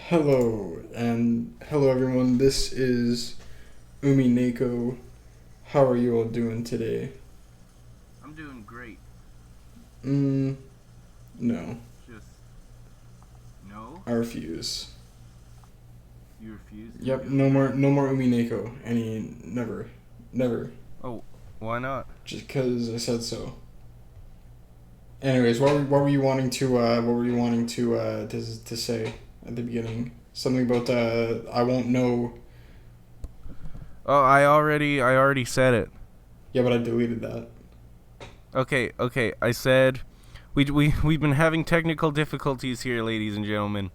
Hello, and hello everyone. This is Umineko. How are you all doing today? I'm doing great. Mm, no. Just no. I refuse. You refuse to Yep, do no more, Umineko? no more Umineko. Never. Never. Oh, why not? Just because I said so. Anyways, what were you wanting to, to say at the beginning? Something about, I won't know. Oh, I already said it. Yeah, but I deleted that. Okay. I said we've been having technical difficulties here, ladies and gentlemen.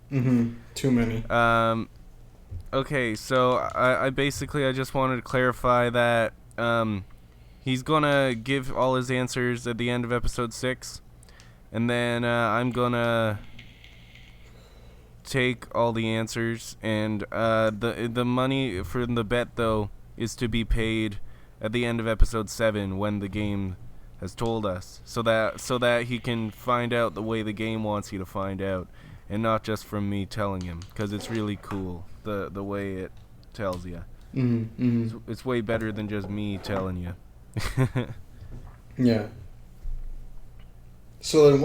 Too many. Um. Okay, so I basically I just wanted to clarify that he's gonna give all his answers at the end of episode 6, and then I'm gonna take all the answers, and the money for the bet though is to be paid at the end of episode 7 when the game has told us, so that he can find out the way the game wants you to find out, and not just from me telling him, because it's really cool the way it tells you. It's way better than just me telling you. Yeah. So then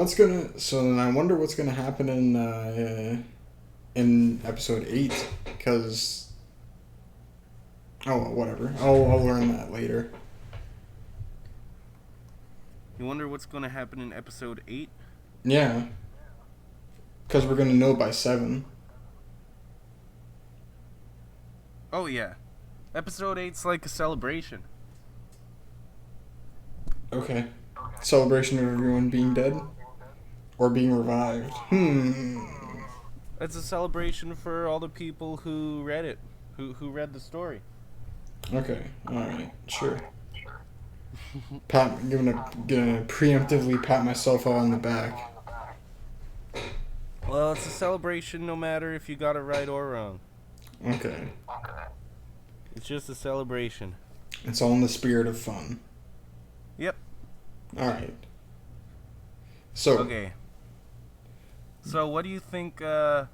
I wonder what's gonna happen in episode 8, because oh well, whatever. I'll learn that later. You wonder what's going to happen in episode 8? Yeah, because we're gonna know by 7. Oh yeah, episode 8's like a celebration. Okay, celebration of everyone being dead or being revived. It's a celebration for all the people who read it, who read the story. Okay. All right. Sure. Gonna preemptively pat myself on the back. Well, it's a celebration no matter if you got it right or wrong. Okay. It's just a celebration. It's all in the spirit of fun. Yep. All right. So. Okay. So what do you think? Let's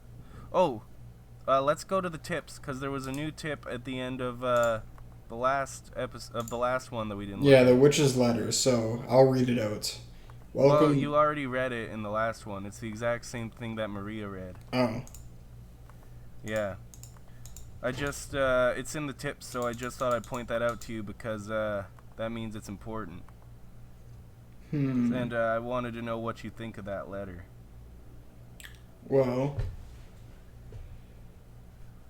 go to the tips, because there was a new tip at the end of the last episode of the last one that we didn't. Yeah, Look the at. witch's letter. So I'll read it out. Well, Welcome. you already read it in the last one. It's the exact same thing that Maria read. Oh. Yeah. I just it's in the tips, so I just thought I'd point that out to you, because that means it's important. And I wanted to know what you think of that letter. Well.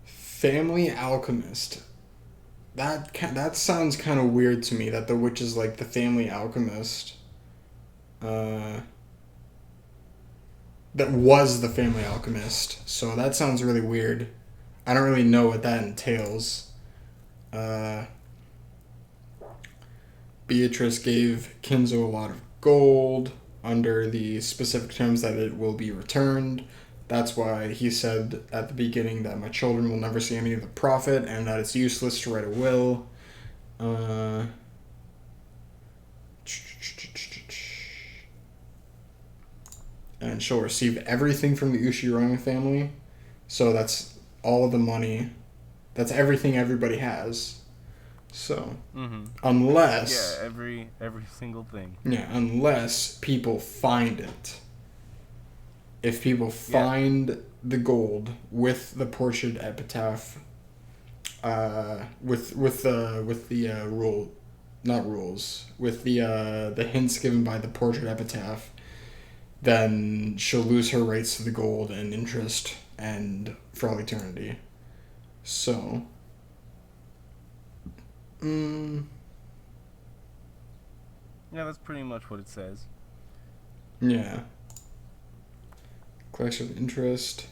Family alchemist. That sounds kind of weird to me. That the witch is like the family alchemist. That was the family alchemist. So that sounds really weird. I don't really know what that entails. Beatrice gave Kinzo a lot of gold under the specific terms that it will be returned. That's why he said at the beginning that my children will never see any of the profit and that it's useless to write a will. And she'll receive everything from the Ushiromi family. So that's all of the money. That's everything everybody has. So, unless Yeah, every single thing. yeah, unless people find it. If people find the gold with the portrait epitaph, with the rule, not rules, with the hints given by the portrait epitaph, then she'll lose her rights to the gold and interest and for all eternity. So. Yeah, that's pretty much what it says. Yeah. Collection of interest.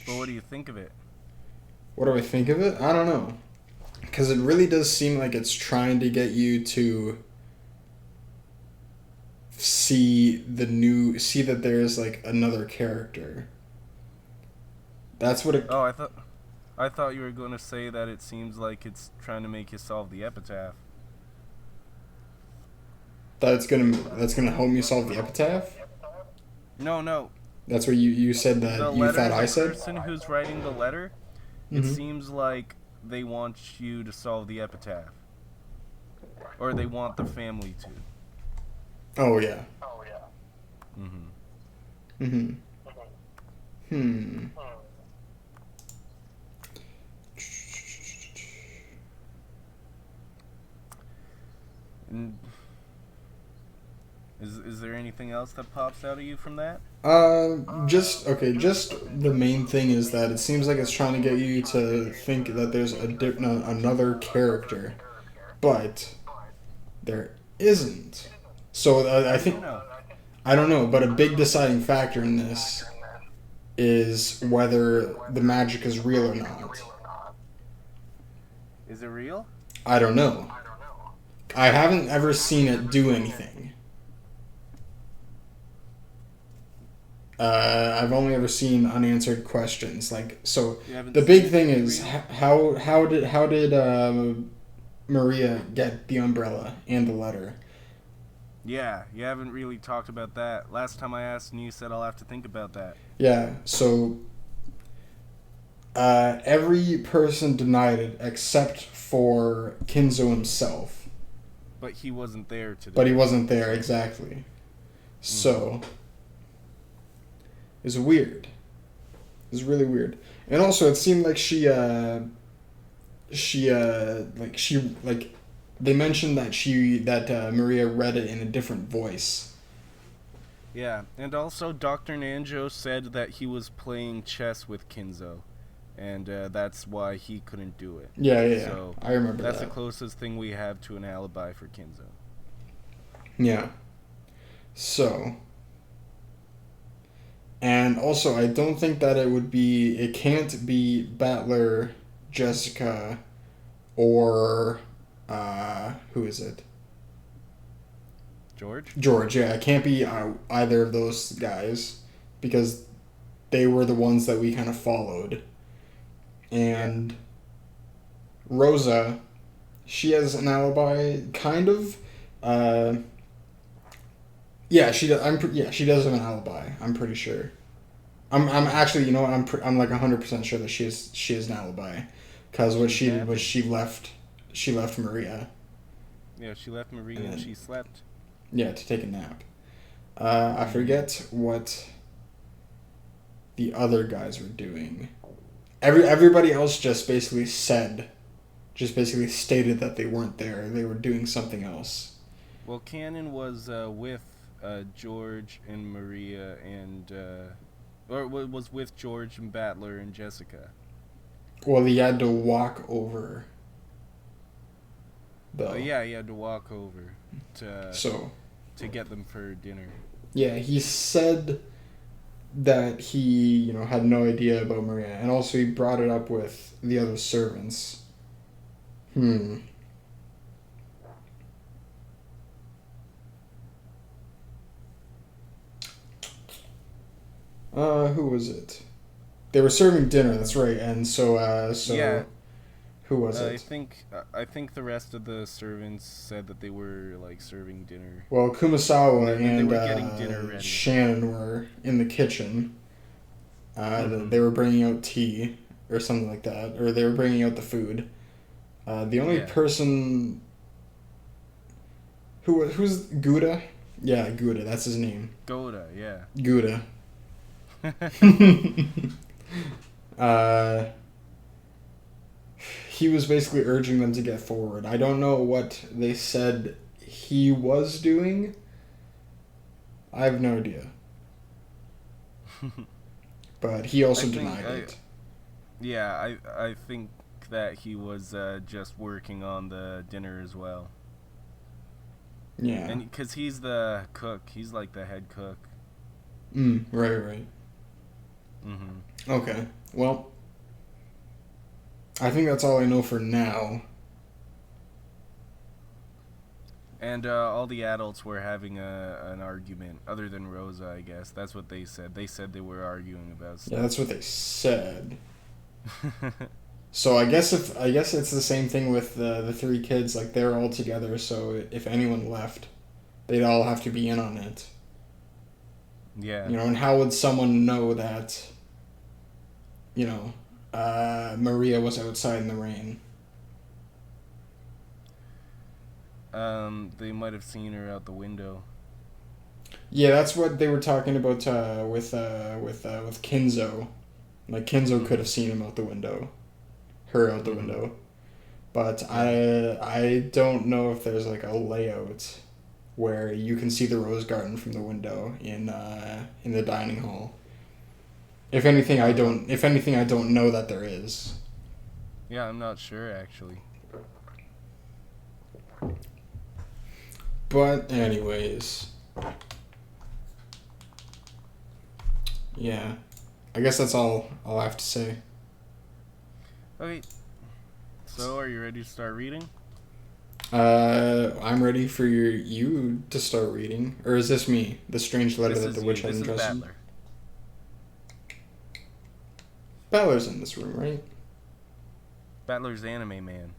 But what do you think of it? What do I think of it? I don't know. Because it really does seem like it's trying to get you to see that there's like another character. That's what it. Oh, I thought you were going to say that it seems like it's trying to make you solve the epitaph. That's gonna help me solve the epitaph. No. That's what you said The that you letter, thought I the said? person who's writing the letter, it Mm-hmm. seems like they want you to solve the epitaph, or they want the family to. Oh, yeah. Mm-hmm. Mm-hmm. Hmm. And is there anything else that pops out of you from that? Just the main thing is that it seems like it's trying to get you to think that there's another character, but there isn't. So How I do you think know? I don't know, but a big deciding factor in this is whether the magic is real or not. Is it real? I don't know. I haven't ever seen it do anything. I've only ever seen unanswered questions. Like so, You haven't the seen big it thing be is real? how did Maria get the umbrella and the letter? Yeah, you haven't really talked about that. Last time I asked, and you said I'll have to think about that. Yeah, so every person denied it except for Kinzo himself, But he wasn't there but he today. wasn't there exactly. So it's weird. It's really weird, and also it seemed like she they mentioned that Maria read it in a different voice. Yeah, and also Dr. Nanjo said that he was playing chess with Kinzo, and that's why he couldn't do it. Yeah. So I remember that's the that. closest thing we have to an alibi for Kinzo. Yeah. So, and also I don't think that it can't be Battler, Jessica, or who is it? George? George. Yeah, it can't be either of those guys because they were the ones that we kind of followed. And Rosa, she has an alibi, kind of. Uh, yeah, she does. Yeah, she does have an alibi. I'm pretty sure. I'm actually, you know what? I'm like 100% sure that she has an alibi, because what She was she did was napping. she left Maria. Yeah, she left Marie And and then, she slept. yeah, to take a nap. I forget what the other guys were doing. Everybody else just basically stated that they weren't there. They were doing something else. Well, Cannon was with George and Maria and. Or was with George and Battler and Jessica. Well, he had to walk over, though. Yeah, he had to walk over to So, to get them for dinner. yeah, he said that he, had no idea about Maria, and also he brought it up with the other servants. Hmm. Who was it? They were serving dinner. That's right. And so Yeah, who was I it? think I think the rest of the servants said that they were like serving dinner, Well, and Kumasawa they and were getting dinner ready. Shannon were in the kitchen. Mm-hmm. They were bringing out tea or something like that, or they were bringing out the food. The only Yeah, person who's Gouda? Yeah, Gouda. That's his name. Goda. Yeah. Gouda. uh, he was basically urging them to get forward. I don't know what they said he was doing. I have no idea. But he also denied it. Yeah, I think that he was just working on the dinner as well, Yeah. and because he's the cook, he's like the head cook. Right. Mm-hmm. Okay. Well, I think that's all I know for now. And all the adults were having an argument, other than Rosa, I guess. That's what they said. They said they were arguing about Yeah, stuff. that's what they said. So I guess it's the same thing with the three kids. Like they're all together. So if anyone left, they'd all have to be in on it. Yeah. And how would someone know that, Maria was outside in the rain? They might have seen her out the window. Yeah, that's what they were talking about with Kinzo. Like Kinzo could Mm-hmm. have seen him out the window, her out the Mm-hmm. window. But Yeah. I don't know if there's like a layout where you can see the rose garden from the window in the dining hall. If anything, I Um. don't. If anything, I don't know that there is. Yeah, I'm not sure actually. But anyways, yeah, I guess that's all I have to say. Okay. So, are you ready to start reading? I'm ready for you to start reading, or is this me? The strange letter This that the is you. witch had This is entrusted. Battler. Balor's in this room, right? Battler's anime man.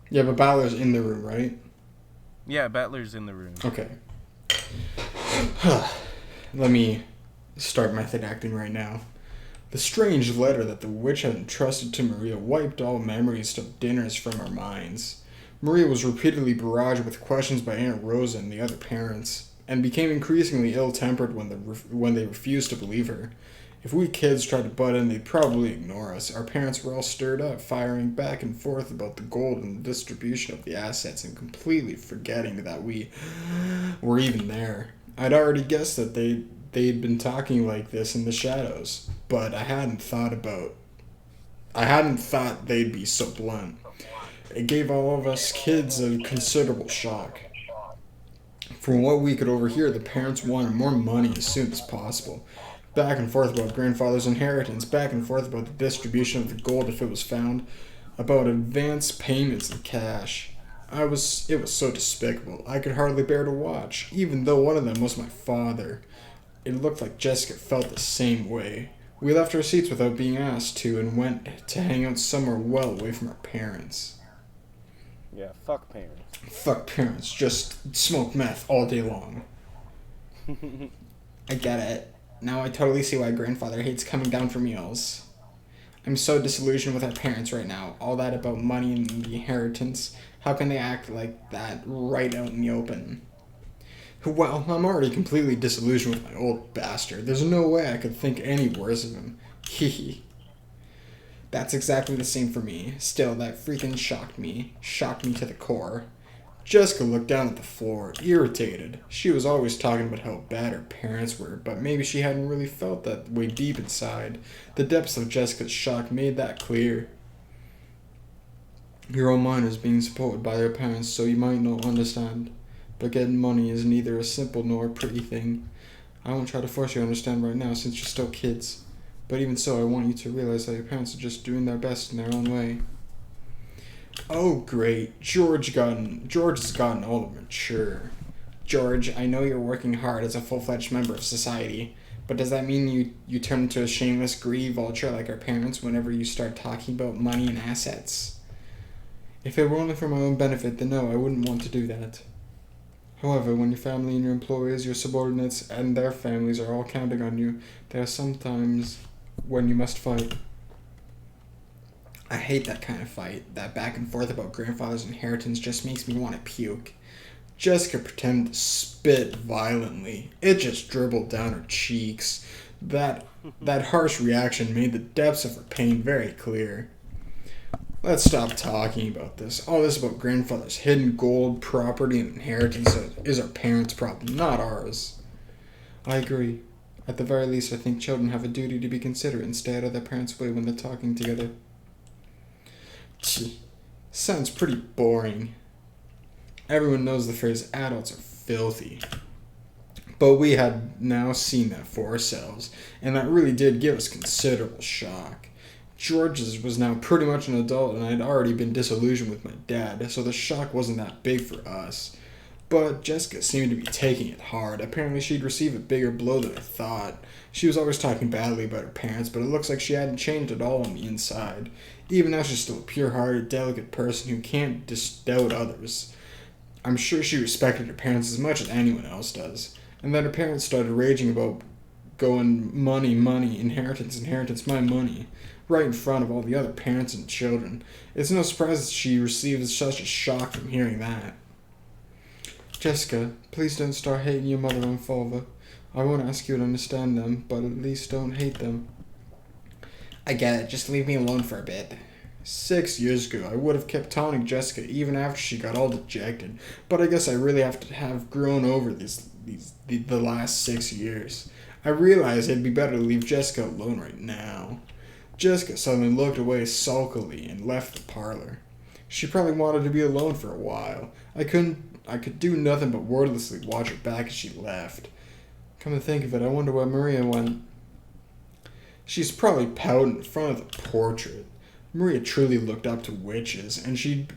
Yeah, but Balor's in the room, right? Yeah, Battler's in the room. Okay. Let me start method acting right now. The strange letter that the witch had entrusted to Maria wiped all memories of dinners from our minds. Maria was repeatedly barraged with questions by Aunt Rosa and the other parents, and became increasingly ill-tempered when they refused to believe her. If we kids tried to butt in, they'd probably ignore us. Our parents were all stirred up, firing back and forth about the gold and the distribution of the assets, and completely forgetting that we were even there. I'd already guessed that they'd been talking like this in the shadows, but I hadn't thought they'd be so blunt. It gave all of us kids a considerable shock. From what we could overhear, the parents wanted more money as soon as possible. Back and forth about grandfather's inheritance, back and forth about the distribution of the gold if it was found, about advance payments in cash. It was so despicable. I could hardly bear to watch, even though one of them was my father. It looked like Jessica felt the same way. We left our seats without being asked to and went to hang out somewhere well away from our parents. Yeah, fuck parents. Fuck parents, just smoke meth all day long. I get it. Now I totally see why grandfather hates coming down for meals. I'm so disillusioned with our parents right now. All that about money and the inheritance. How can they act like that right out in the open? Well, I'm already completely disillusioned with my old bastard. There's no way I could think any worse of him. Hee hee. That's exactly the same for me. Still, that freaking shocked me. Shocked me to the core. Jessica looked down at the floor, irritated. She was always talking about how bad her parents were, but maybe she hadn't really felt that way deep inside. The depths of Jessica's shock made that clear. Your own mind is being supported by your parents, so you might not understand. But getting money is neither a simple nor a pretty thing. I won't try to force you to understand right now since you're still kids. But even so, I want you to realize that your parents are just doing their best in their own way. Oh, great. George has gotten all mature. George, I know you're working hard as a full-fledged member of society, but does that mean you turn into a shameless, greedy vulture like our parents whenever you start talking about money and assets? If it were only for my own benefit, then no, I wouldn't want to do that. However, when your family and your employees, your subordinates, and their families are all counting on you, there are some times when you must fight. I hate that kind of fight. That back and forth about grandfather's inheritance just makes me want to puke. Jessica pretended to spit violently. It just dribbled down her cheeks. That harsh reaction made the depths of her pain very clear. Let's stop talking about this. All this about grandfather's hidden gold, property, and inheritance is our parents' problem, not ours. I agree. At the very least, I think children have a duty to be considerate and stay out of their parents' way when they're talking together. Sounds pretty boring. Everyone knows the phrase adults are filthy. But we had now seen that for ourselves, and that really did give us considerable shock. George's was now pretty much an adult, and I'd already been disillusioned with my dad, so the shock wasn't that big for us. But Jessica seemed to be taking it hard. Apparently she'd received a bigger blow than I thought. She was always talking badly about her parents, but it looks like she hadn't changed at all on the inside. Even now she's still a pure-hearted, delicate person who can't doubt others. I'm sure she respected her parents as much as anyone else does. And then her parents started raging about going money, money, inheritance, inheritance, my money, right in front of all the other parents and children. It's no surprise that she received such a shock from hearing that. Jessica, please don't start hating your mother and father. I won't ask you to understand them, but at least don't hate them. I get it. Just leave me alone for a bit. 6 years ago, I would have kept taunting Jessica even after she got all dejected, but I guess I really have to have grown over the last 6 years. I realized it'd be better to leave Jessica alone right now. Jessica suddenly looked away sulkily and left the parlor. She probably wanted to be alone for a while. I could do nothing but wordlessly watch her back as she left. Come to think of it, I wonder where Maria went. She's probably pouting in front of the portrait. Maria truly looked up to witches, and she'd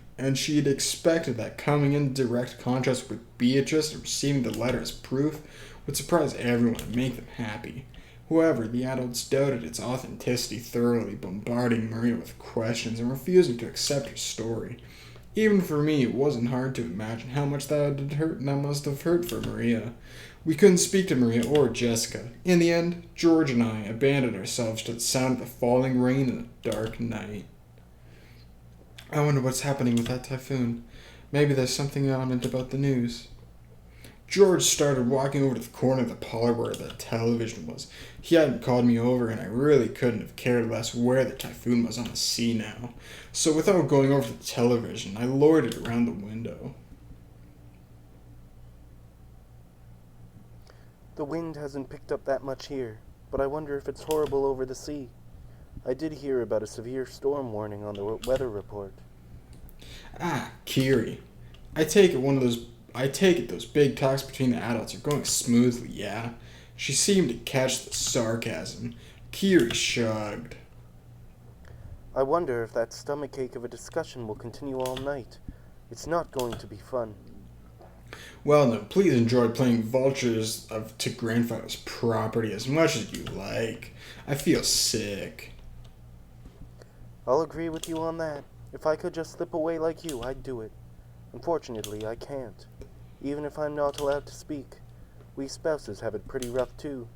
expected that coming in direct contrast with Beatrice and receiving the letter as proof would surprise everyone and make them happy. However, the adults doubted its authenticity thoroughly, bombarding Maria with questions and refusing to accept her story. Even for me, it wasn't hard to imagine how much that must have hurt for Maria. We couldn't speak to Maria or Jessica. In the end, George and I abandoned ourselves to the sound of the falling rain in the dark night. I wonder what's happening with that typhoon. Maybe there's something on it about the news. George started walking over to the corner of the parlor where the television was. He hadn't called me over, and I really couldn't have cared less where the typhoon was on the sea now. So without going over to the television, I lowered it around the window. The wind hasn't picked up that much here, but I wonder if it's horrible over the sea. I did hear about a severe storm warning on the weather report. Kiri. I take it those big talks between the adults are going smoothly, yeah? She seemed to catch the sarcasm. Kiri shrugged. I wonder if that stomachache of a discussion will continue all night. It's not going to be fun. Well, no, please enjoy playing vultures to grandfather's property as much as you like. I feel sick. I'll agree with you on that. If I could just slip away like you, I'd do it. Unfortunately, I can't. Even if I'm not allowed to speak. We spouses have it pretty rough, too.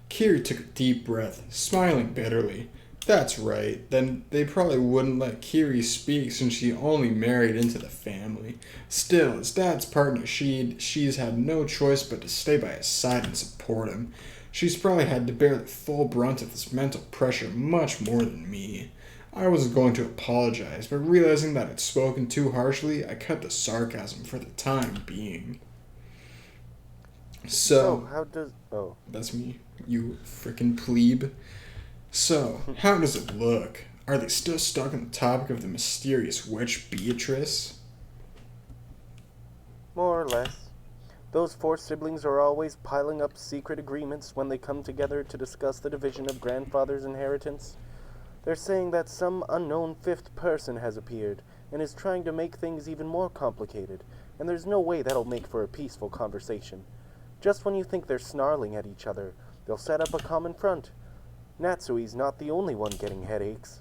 Kiri took a deep breath, smiling bitterly. That's right, then they probably wouldn't let Kiri speak since she only married into the family. Still, as Dad's partner, she's had no choice but to stay by his side and support him. She's probably had to bear the full brunt of this mental pressure much more than me. I wasn't going to apologize, but realizing that I'd spoken too harshly, I cut the sarcasm for the time being. So how does... Oh. That's me, you frickin' plebe. So, how does it look? Are they still stuck on the topic of the mysterious witch Beatrice? More or less. Those four siblings are always piling up secret agreements when they come together to discuss the division of grandfather's inheritance. They're saying that some unknown fifth person has appeared and is trying to make things even more complicated, and there's no way that'll make for a peaceful conversation. Just when you think they're snarling at each other, they'll set up a common front. Natsui's not the only one getting headaches.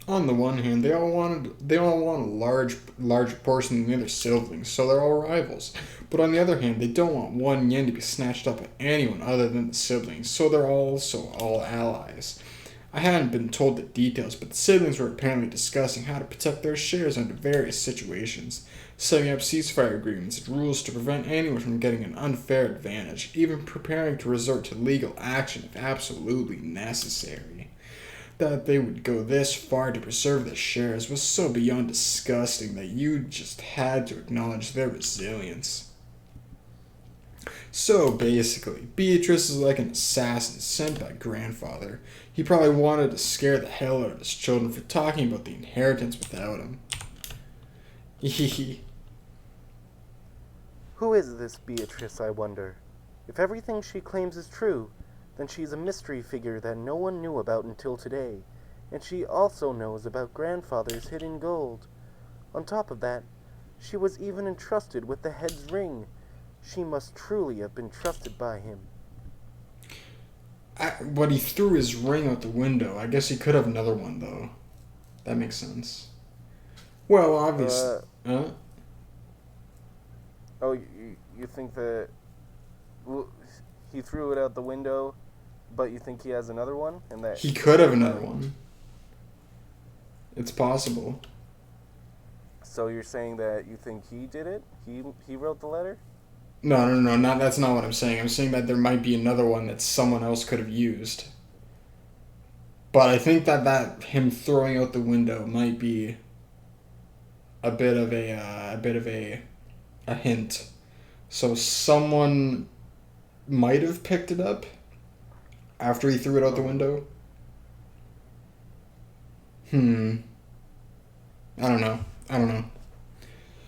On the one hand, they all want a larger portion than the other siblings, so they're all rivals. But on the other hand, they don't want one yen to be snatched up by anyone other than the siblings, so they're also all allies. I hadn't been told the details, but the siblings were apparently discussing how to protect their shares under various situations, setting up ceasefire agreements and rules to prevent anyone from getting an unfair advantage, even preparing to resort to legal action if absolutely necessary. That they would go this far to preserve their shares was so beyond disgusting that you just had to acknowledge their resilience. So basically, Beatrice is like an assassin sent by grandfather. He probably wanted to scare the hell out of his children for talking about the inheritance without him. Who is this Beatrice, I wonder? If everything she claims is true, then she's a mystery figure that no one knew about until today, and she also knows about grandfather's hidden gold. On top of that, she was even entrusted with the head's ring. She must truly have been trusted by him. But he threw his ring out the window. I guess he could have another one, though. That makes sense. Well, obviously... Oh, you think that... Well, he threw it out the window, but you think he has another one? And that He could have another one. It's possible. So you're saying that you think he did it? He wrote the letter? No. That's not what I'm saying. I'm saying that there might be another one that someone else could have used. But I think that him throwing out the window might be a bit of a hint. So someone might have picked it up after he threw it out the window. I don't know.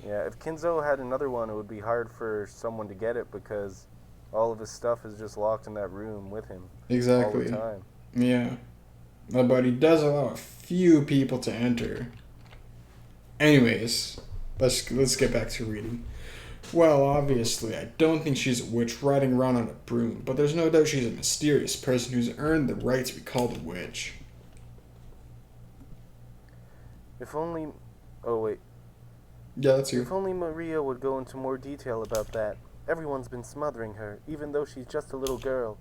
Yeah, if Kinzo had another one, it would be hard for someone to get it because all of his stuff is just locked in that room with him. Exactly. All the time. Yeah. But he does allow a few people to enter. Anyways, let's get back to reading. Well, obviously, I don't think she's a witch riding around on a broom, but there's no doubt she's a mysterious person who's earned the right to be called a witch. If only... Oh, wait. Yeah, that's you. If only Maria would go into more detail about that. Everyone's been smothering her, even though she's just a little girl.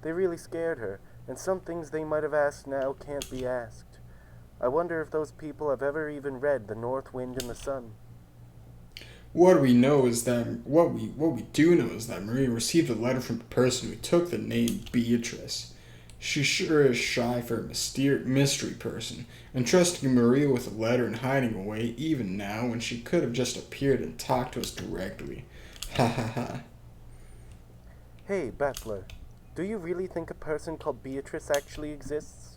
They really scared her, and some things they might have asked now can't be asked. I wonder if those people have ever even read The North Wind and the Sun. What we do know is that Maria received a letter from a person who took the name Beatrice. She sure is shy for a mystery person, entrusting Maria with a letter and hiding away even now when she could have just appeared and talked to us directly. Ha ha ha. Hey, Battler, do you really think a person called Beatrice actually exists?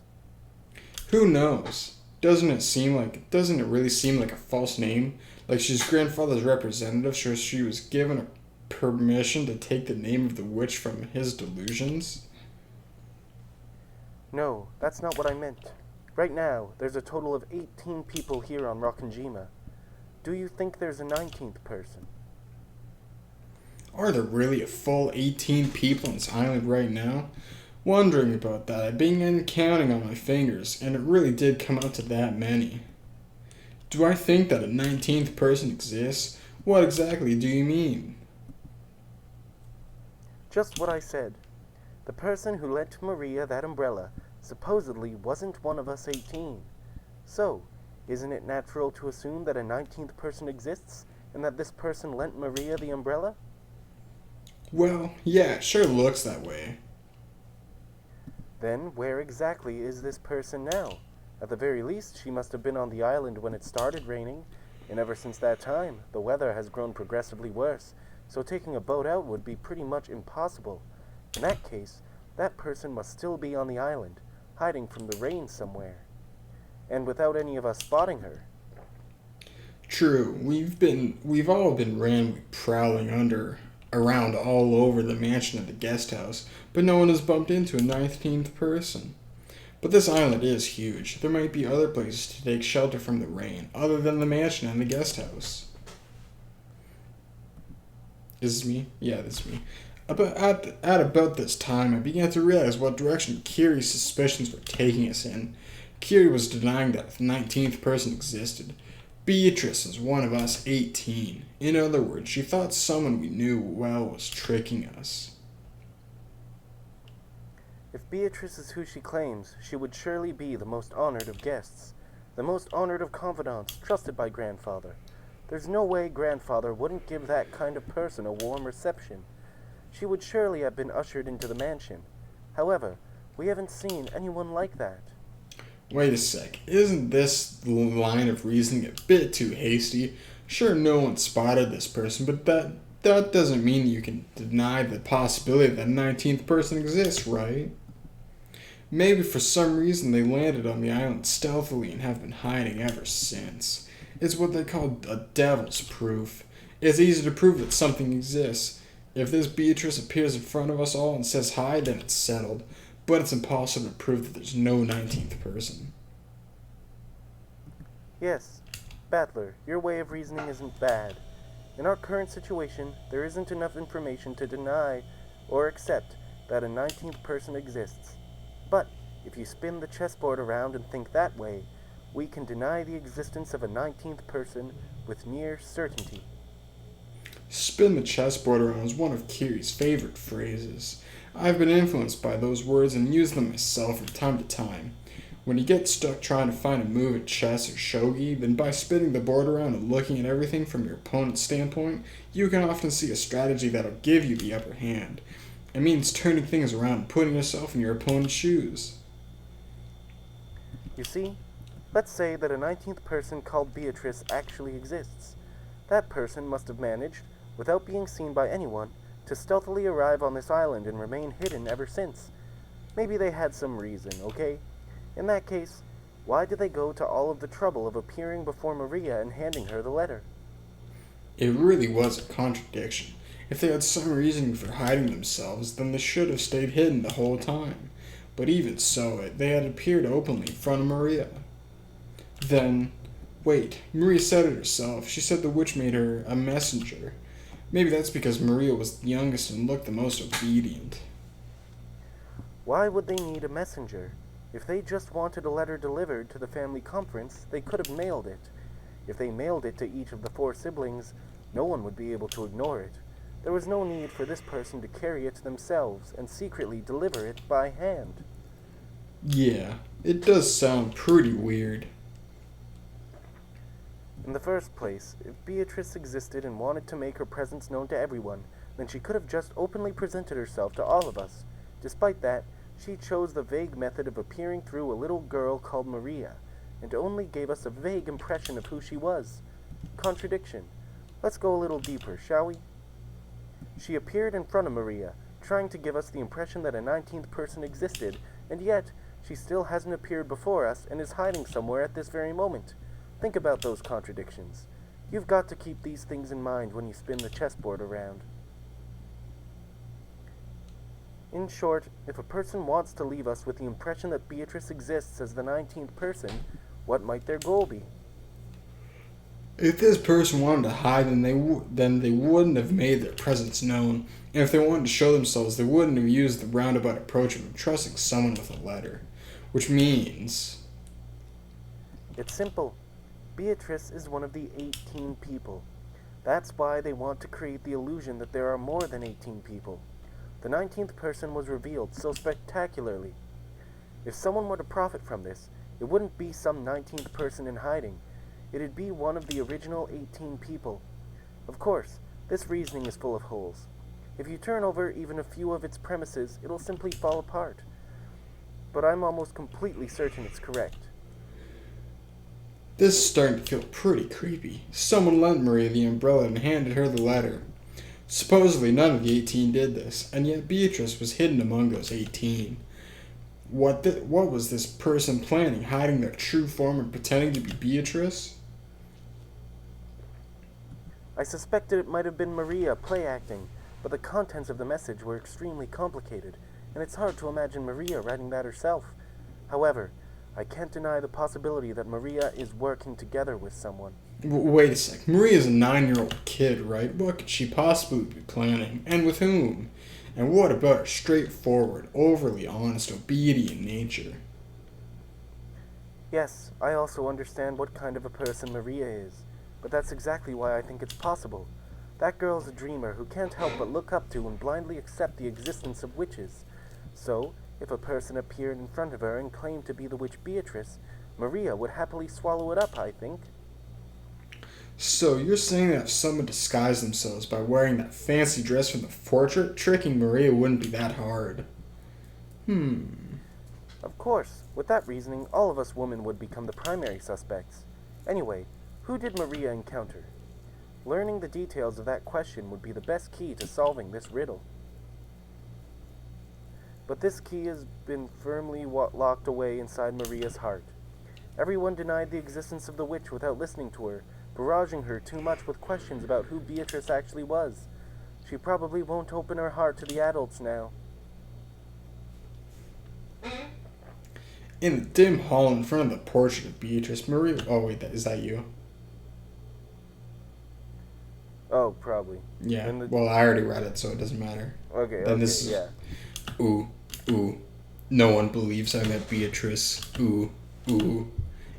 Who knows? Doesn't it really seem like a false name? Like she's grandfather's representative, so she was given a permission to take the name of the witch from his delusions? No, that's not what I meant. Right now, there's a total of 18 people here on Rockanjima. Do you think there's a 19th person? Are there really a full 18 people on this island right now? Wondering about that, I've been counting on my fingers, and it really did come out to that many. Do I think that a 19th person exists? What exactly do you mean? Just what I said. The person who lent Maria that umbrella supposedly wasn't one of us 18. So, isn't it natural to assume that a 19th person exists, and that this person lent Maria the umbrella? Well, yeah, it sure looks that way. Then where exactly is this person now? At the very least, she must have been on the island when it started raining, and ever since that time, the weather has grown progressively worse, so taking a boat out would be pretty much impossible. In that case, that person must still be on the island, hiding from the rain somewhere. And without any of us spotting her. True, we've all been randomly prowling around all over the mansion and the guest house, but no one has bumped into a 19th person. But this island is huge. There might be other places to take shelter from the rain, other than the mansion and the guest house. Is this me? Yeah, this is me. At about this time, I began to realize what direction Kiri's suspicions were taking us in. Kiri was denying that a 19th person existed. Beatrice is one of us 18. In other words, she thought someone we knew well was tricking us. If Beatrice is who she claims, she would surely be the most honored of guests, the most honored of confidants, trusted by Grandfather. There's no way Grandfather wouldn't give that kind of person a warm reception. She would surely have been ushered into the mansion. However, we haven't seen anyone like that. Wait a sec, isn't this line of reasoning a bit too hasty? Sure, no one spotted this person, but that doesn't mean you can deny the possibility that a 19th person exists, right? Maybe for some reason they landed on the island stealthily and have been hiding ever since. It's what they call a devil's proof. It's easy to prove that something exists. If this Beatrice appears in front of us all and says hi, then it's settled. But it's impossible to prove that there's no 19th person. Yes, Battler, your way of reasoning isn't bad. In our current situation, there isn't enough information to deny or accept that a 19th person exists. But if you spin the chessboard around and think that way, we can deny the existence of a 19th person with near certainty. Spin the chessboard around is one of Kiri's favorite phrases. I've been influenced by those words and use them myself from time to time. When you get stuck trying to find a move at chess or shogi, then by spinning the board around and looking at everything from your opponent's standpoint, you can often see a strategy that'll give you the upper hand. It means turning things around and putting yourself in your opponent's shoes. You see, let's say that a 19th person called Beatrice actually exists. That person must have managed, without being seen by anyone, to stealthily arrive on this island and remain hidden ever since. Maybe they had some reason, okay? In that case, why did they go to all of the trouble of appearing before Maria and handing her the letter? It really was a contradiction. If they had some reason for hiding themselves, then they should have stayed hidden the whole time. But even so, they had appeared openly in front of Maria. Then, wait, Maria said it herself. She said the witch made her a messenger. Maybe that's because Maria was the youngest and looked the most obedient. Why would they need a messenger? If they just wanted a letter delivered to the family conference, they could have mailed it. If they mailed it to each of the 4 siblings, no one would be able to ignore it. There was no need for this person to carry it themselves and secretly deliver it by hand. Yeah, it does sound pretty weird. In the first place, if Beatrice existed and wanted to make her presence known to everyone, then she could have just openly presented herself to all of us. Despite that, she chose the vague method of appearing through a little girl called Maria, and only gave us a vague impression of who she was. Contradiction. Let's go a little deeper, shall we? She appeared in front of Maria, trying to give us the impression that a 19th person existed, and yet she still hasn't appeared before us and is hiding somewhere at this very moment. Think about those contradictions. You've got to keep these things in mind when you spin the chessboard around. In short, if a person wants to leave us with the impression that Beatrice exists as the 19th person, what might their goal be? If this person wanted to hide, then they wouldn't have made their presence known. And if they wanted to show themselves, they wouldn't have used the roundabout approach of entrusting someone with a letter. Which means... It's simple. Beatrice is one of the 18 people. That's why they want to create the illusion that there are more than 18 people. The 19th person was revealed so spectacularly. If someone were to profit from this, it wouldn't be some 19th person in hiding. It'd be one of the original 18 people. Of course, this reasoning is full of holes. If you turn over even a few of its premises, it'll simply fall apart. But I'm almost completely certain it's correct. This is starting to feel pretty creepy. Someone lent Maria the umbrella and handed her the letter. Supposedly none of the 18 did this, and yet Beatrice was hidden among those 18. What was this person planning, hiding their true form and pretending to be Beatrice? I suspected it might have been Maria play acting, but the contents of the message were extremely complicated, and it's hard to imagine Maria writing that herself. However, I can't deny the possibility that Maria is working together with someone. Wait a sec. Maria's a 9-year-old kid, right? What could she possibly be planning? And with whom? And what about her straightforward, overly honest, obedient nature? Yes, I also understand what kind of a person Maria is, but that's exactly why I think it's possible. That girl's a dreamer who can't help but look up to and blindly accept the existence of witches. So, if a person appeared in front of her and claimed to be the witch Beatrice, Maria would happily swallow it up, I think. So you're saying that if someone disguised themselves by wearing that fancy dress from the portrait, tricking Maria wouldn't be that hard? Of course, with that reasoning, all of us women would become the primary suspects. Anyway, who did Maria encounter? Learning the details of that question would be the best key to solving this riddle. But this key has been firmly locked away inside Maria's heart. Everyone denied the existence of the witch without listening to her, barraging her too much with questions about who Beatrice actually was. She probably won't open her heart to the adults now. In the dim hall in front of the portrait of Beatrice, Maria... Oh, wait, is that you? Oh, probably. Yeah, well, I already read it, so it doesn't matter. Yeah. Ooh, no one believes I met Beatrice. Ooh.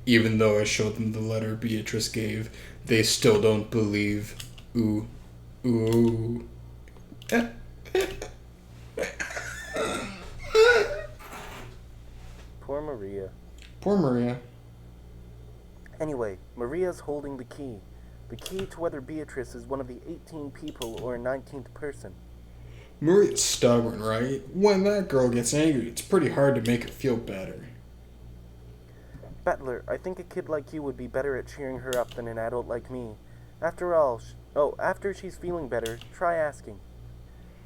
Even though I showed them the letter Beatrice gave, they still don't believe. Ooh. Ooh. Poor Maria. Poor Maria. Anyway, Maria's holding the key. The key to whether Beatrice is one of the 18 people or a 19th person. Maria's stubborn, right? When that girl gets angry, it's pretty hard to make her feel better. Butler, I think a kid like you would be better at cheering her up than an adult like me. After all, after she's feeling better, try asking.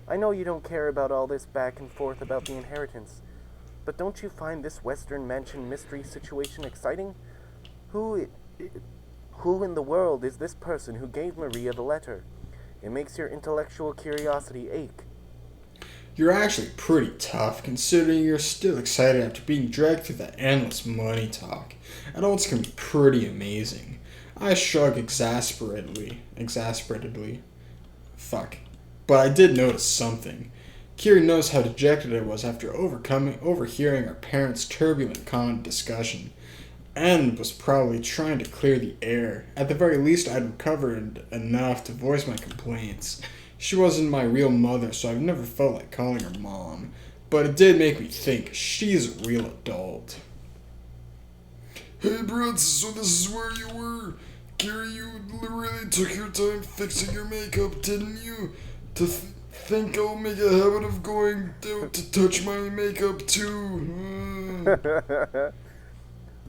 I know you don't care about all this back and forth about the inheritance, but don't you find this Western Mansion mystery situation exciting? Who in the world is this person who gave Maria the letter? It makes your intellectual curiosity ache. You're actually pretty tough, considering you're still excited after being dragged through that endless money talk. Adults can be pretty amazing. I shrug exasperatedly. Fuck. But I did notice something. Kiri knows how dejected I was after overhearing our parents' turbulent comment discussion, and was probably trying to clear the air. At the very least, I'd recovered enough to voice my complaints. She wasn't my real mother, so I've never felt like calling her mom, but it did make me think she's a real adult. Hey, Brett, so this is where you were. Kiri, you really took your time fixing your makeup, didn't you? To think I'll make a habit of going out to touch my makeup too.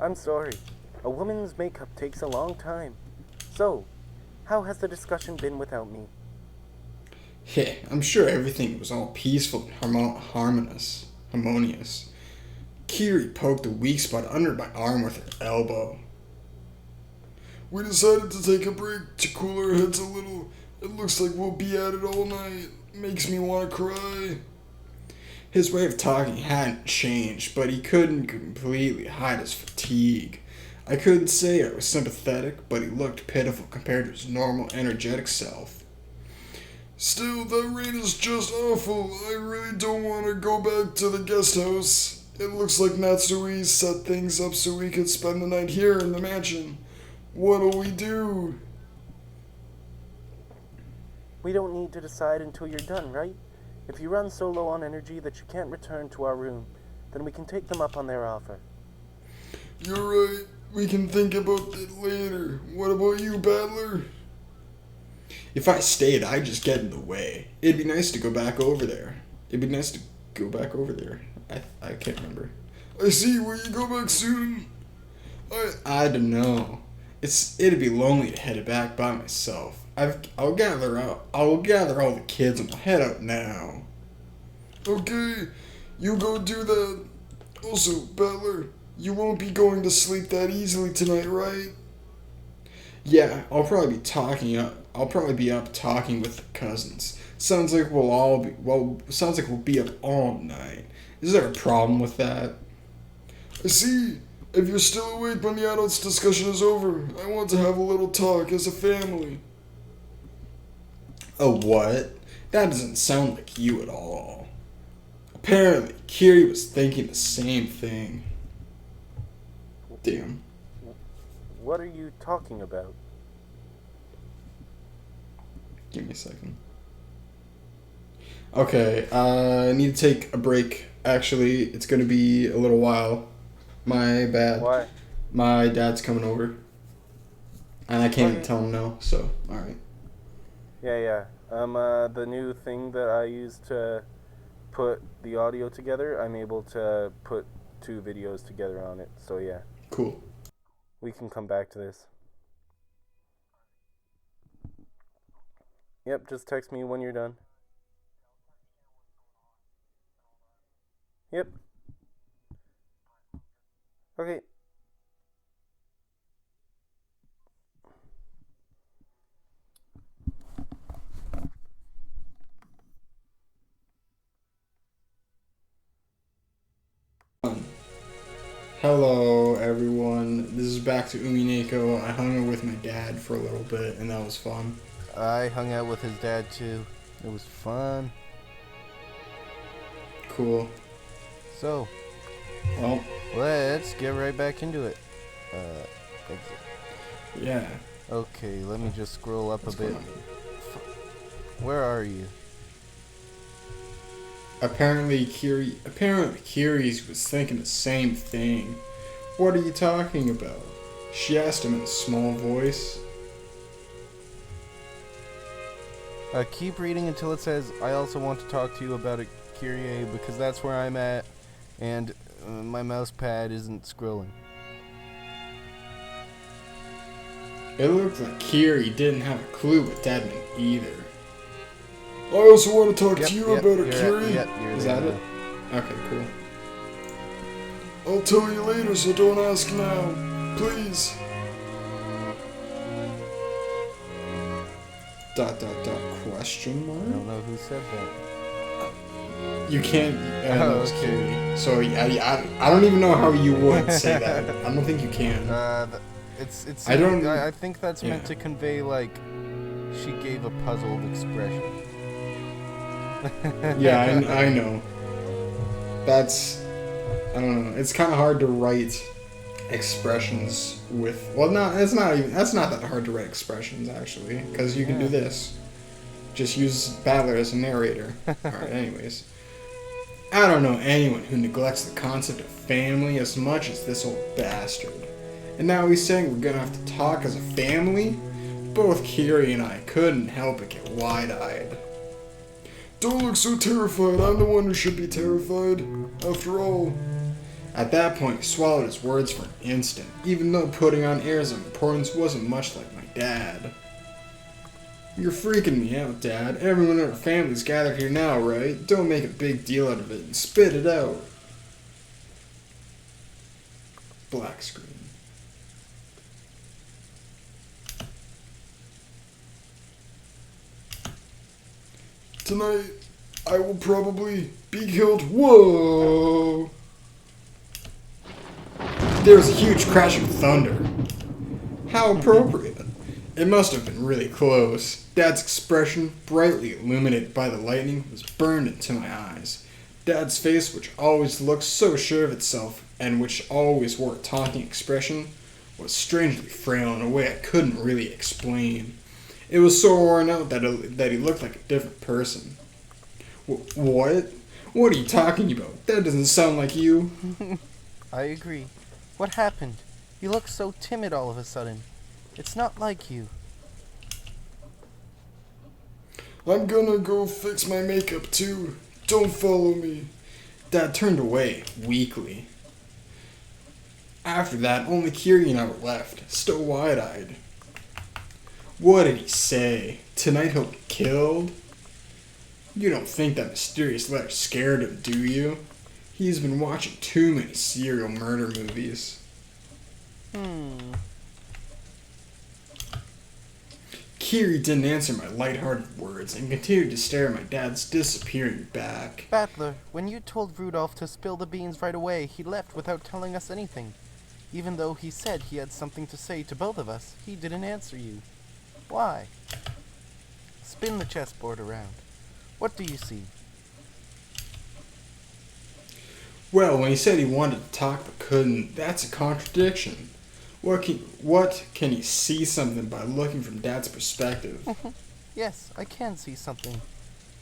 I'm sorry. A woman's makeup takes a long time. So, how has the discussion been without me? Yeah, I'm sure everything was all peaceful and harmonious. Kiri poked a weak spot under my arm with her elbow. We decided to take a break to cool our heads a little. It looks like we'll be at it all night. Makes me want to cry. His way of talking hadn't changed, but he couldn't completely hide his fatigue. I couldn't say I was sympathetic, but he looked pitiful compared to his normal, energetic self. Still, that rain is just awful. I really don't want to go back to the guest house. It looks like Natsui set things up so we could spend the night here in the mansion. What'll we do? We don't need to decide until you're done, right? If you run so low on energy that you can't return to our room, then we can take them up on their offer. You're right. We can think about it later. What about you, Battler? If I stayed, I'd just get in the way. It'd be nice to go back over there. I can't remember. I see. Will you go back soon? I don't know. It'd be lonely to head back by myself. I'll gather all the kids and we'll head out now. Okay, you go do that. Also, Butler, you won't be going to sleep that easily tonight, right? Yeah, I'll probably be up talking with the cousins. Sounds like we'll be up all night. Is there a problem with that? I see. If you're still awake when the adults' discussion is over, I want to have a little talk as a family. A what? That doesn't sound like you at all. Apparently, Kiri was thinking the same thing. Damn. What are you talking about? Give me a second. Okay, I need to take a break. Actually, it's going to be a little while. My bad. Why? My dad's coming over. And I can't even tell him no, so, alright. Yeah. The new thing that I use to put the audio together, I'm able to put 2 videos together on it, so yeah. Cool. We can come back to this. Yep, just text me when you're done. Yep. Okay. Hello, everyone. This is back to Umineko. I hung out with my dad for a little bit, and that was fun. I hung out with his dad too. It was fun. Cool. So, Well, let's get right back into it. Exit. yeah. Okay, let me just scroll up What's a bit. going on? Where are you? Apparently Kiri was thinking the same thing. What are you talking about? She asked him in a small voice. Keep reading until it says, I also want to talk to you about it, Kyrie, because that's where I'm at, and my mouse pad isn't scrolling. It looked like Kiri didn't have a clue what that meant either. I also want to talk to you about it, Kiri. Is that it? Okay, cool. I'll tell you later, so don't ask now. Please. ... question I mark? don't know who said that. You can't. Oh, it's okay. Kiri. So I don't even know how you would say that. I don't think you can. It's. I don't- I think that's meant yeah. to convey like she gave a puzzled expression. Yeah, I know. That's, I don't know. It's kind of hard to write expressions with. Well, no, it's not even. That's not that hard to write expressions actually, because you can do this. Just use Battler as a narrator. All right. Anyways, I don't know anyone who neglects the concept of family as much as this old bastard. And now he's saying we're gonna have to talk as a family. Both Kiri and I couldn't help but get wide-eyed. Don't look so terrified. I'm the one who should be terrified. After all. At that point, he swallowed his words for an instant, even though putting on airs of importance wasn't much like my dad. You're freaking me out, Dad. Everyone in our family's gathered here now, right? Don't make a big deal out of it and spit it out. Black screen. Tonight, I will probably be killed. Whoa! There was a huge crash of thunder. How appropriate. It must have been really close. Dad's expression, brightly illuminated by the lightning, was burned into my eyes. Dad's face, which always looked so sure of itself, and which always wore a taunting expression, was strangely frail in a way I couldn't really explain. It was so worn out that he looked like a different person. What? What are you talking about? That doesn't sound like you. I agree. What happened? You look so timid all of a sudden. It's not like you. I'm gonna go fix my makeup too. Don't follow me. Dad turned away, weakly. After that, only Kiri and I were left, still wide-eyed. What did he say? Tonight he'll be killed? You don't think that mysterious letter scared him, do you? He's been watching too many serial murder movies. Kiri didn't answer my light-hearted words and continued to stare at my dad's disappearing back. Battler, when you told Rudolf to spill the beans right away, he left without telling us anything. Even though he said he had something to say to both of us, he didn't answer you. Why? Spin the chessboard around. What do you see? Well, when he said he wanted to talk but couldn't, that's a contradiction. What can he see something by looking from Dad's perspective? Yes, I can see something.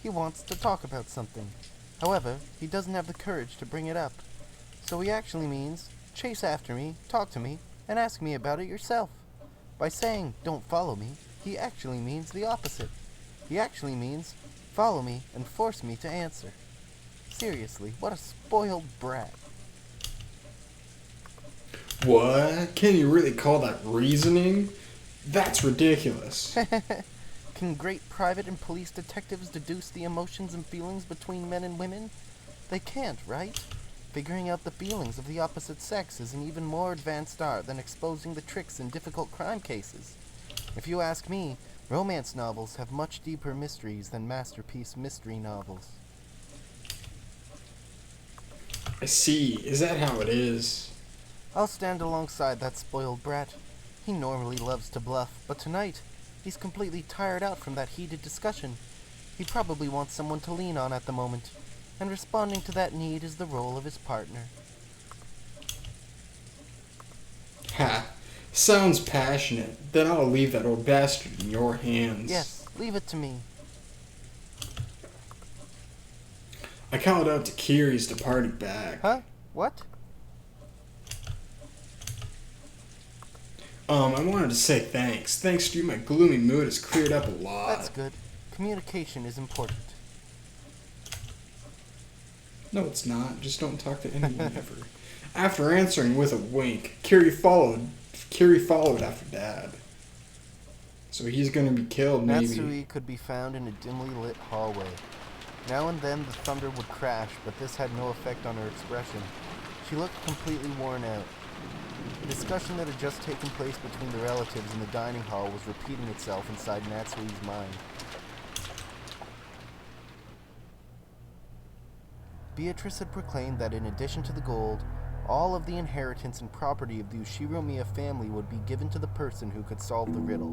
He wants to talk about something. However, he doesn't have the courage to bring it up. So he actually means, chase after me, talk to me, and ask me about it yourself. By saying, don't follow me, he actually means the opposite. He actually means, follow me and force me to answer. Seriously, what a spoiled brat. What? Can you really call that reasoning? That's ridiculous. Can great private and police detectives deduce the emotions and feelings between men and women? They can't, right? Figuring out the feelings of the opposite sex is an even more advanced art than exposing the tricks in difficult crime cases. If you ask me, romance novels have much deeper mysteries than masterpiece mystery novels. I see. Is that how it is? I'll stand alongside that spoiled brat. He normally loves to bluff, but tonight, he's completely tired out from that heated discussion. He probably wants someone to lean on at the moment, and responding to that need is the role of his partner. Ha. Sounds passionate. Then I'll leave that old bastard in your hands. Yes, leave it to me. I called out to Kiri's to party back. Huh? What? I wanted to say thanks. Thanks to you, my gloomy mood has cleared up a lot. That's good. Communication is important. No, it's not. Just don't talk to anyone ever. After answering with a wink, Kiri followed after Dad. So he's gonna be killed, maybe. Natsui could be found in a dimly lit hallway. Now and then the thunder would crash, but this had no effect on her expression. She looked completely worn out. The discussion that had just taken place between the relatives in the dining hall was repeating itself inside Natsui's mind. Beatrice had proclaimed that in addition to the gold, all of the inheritance and property of the Ushiromiya family would be given to the person who could solve the riddle.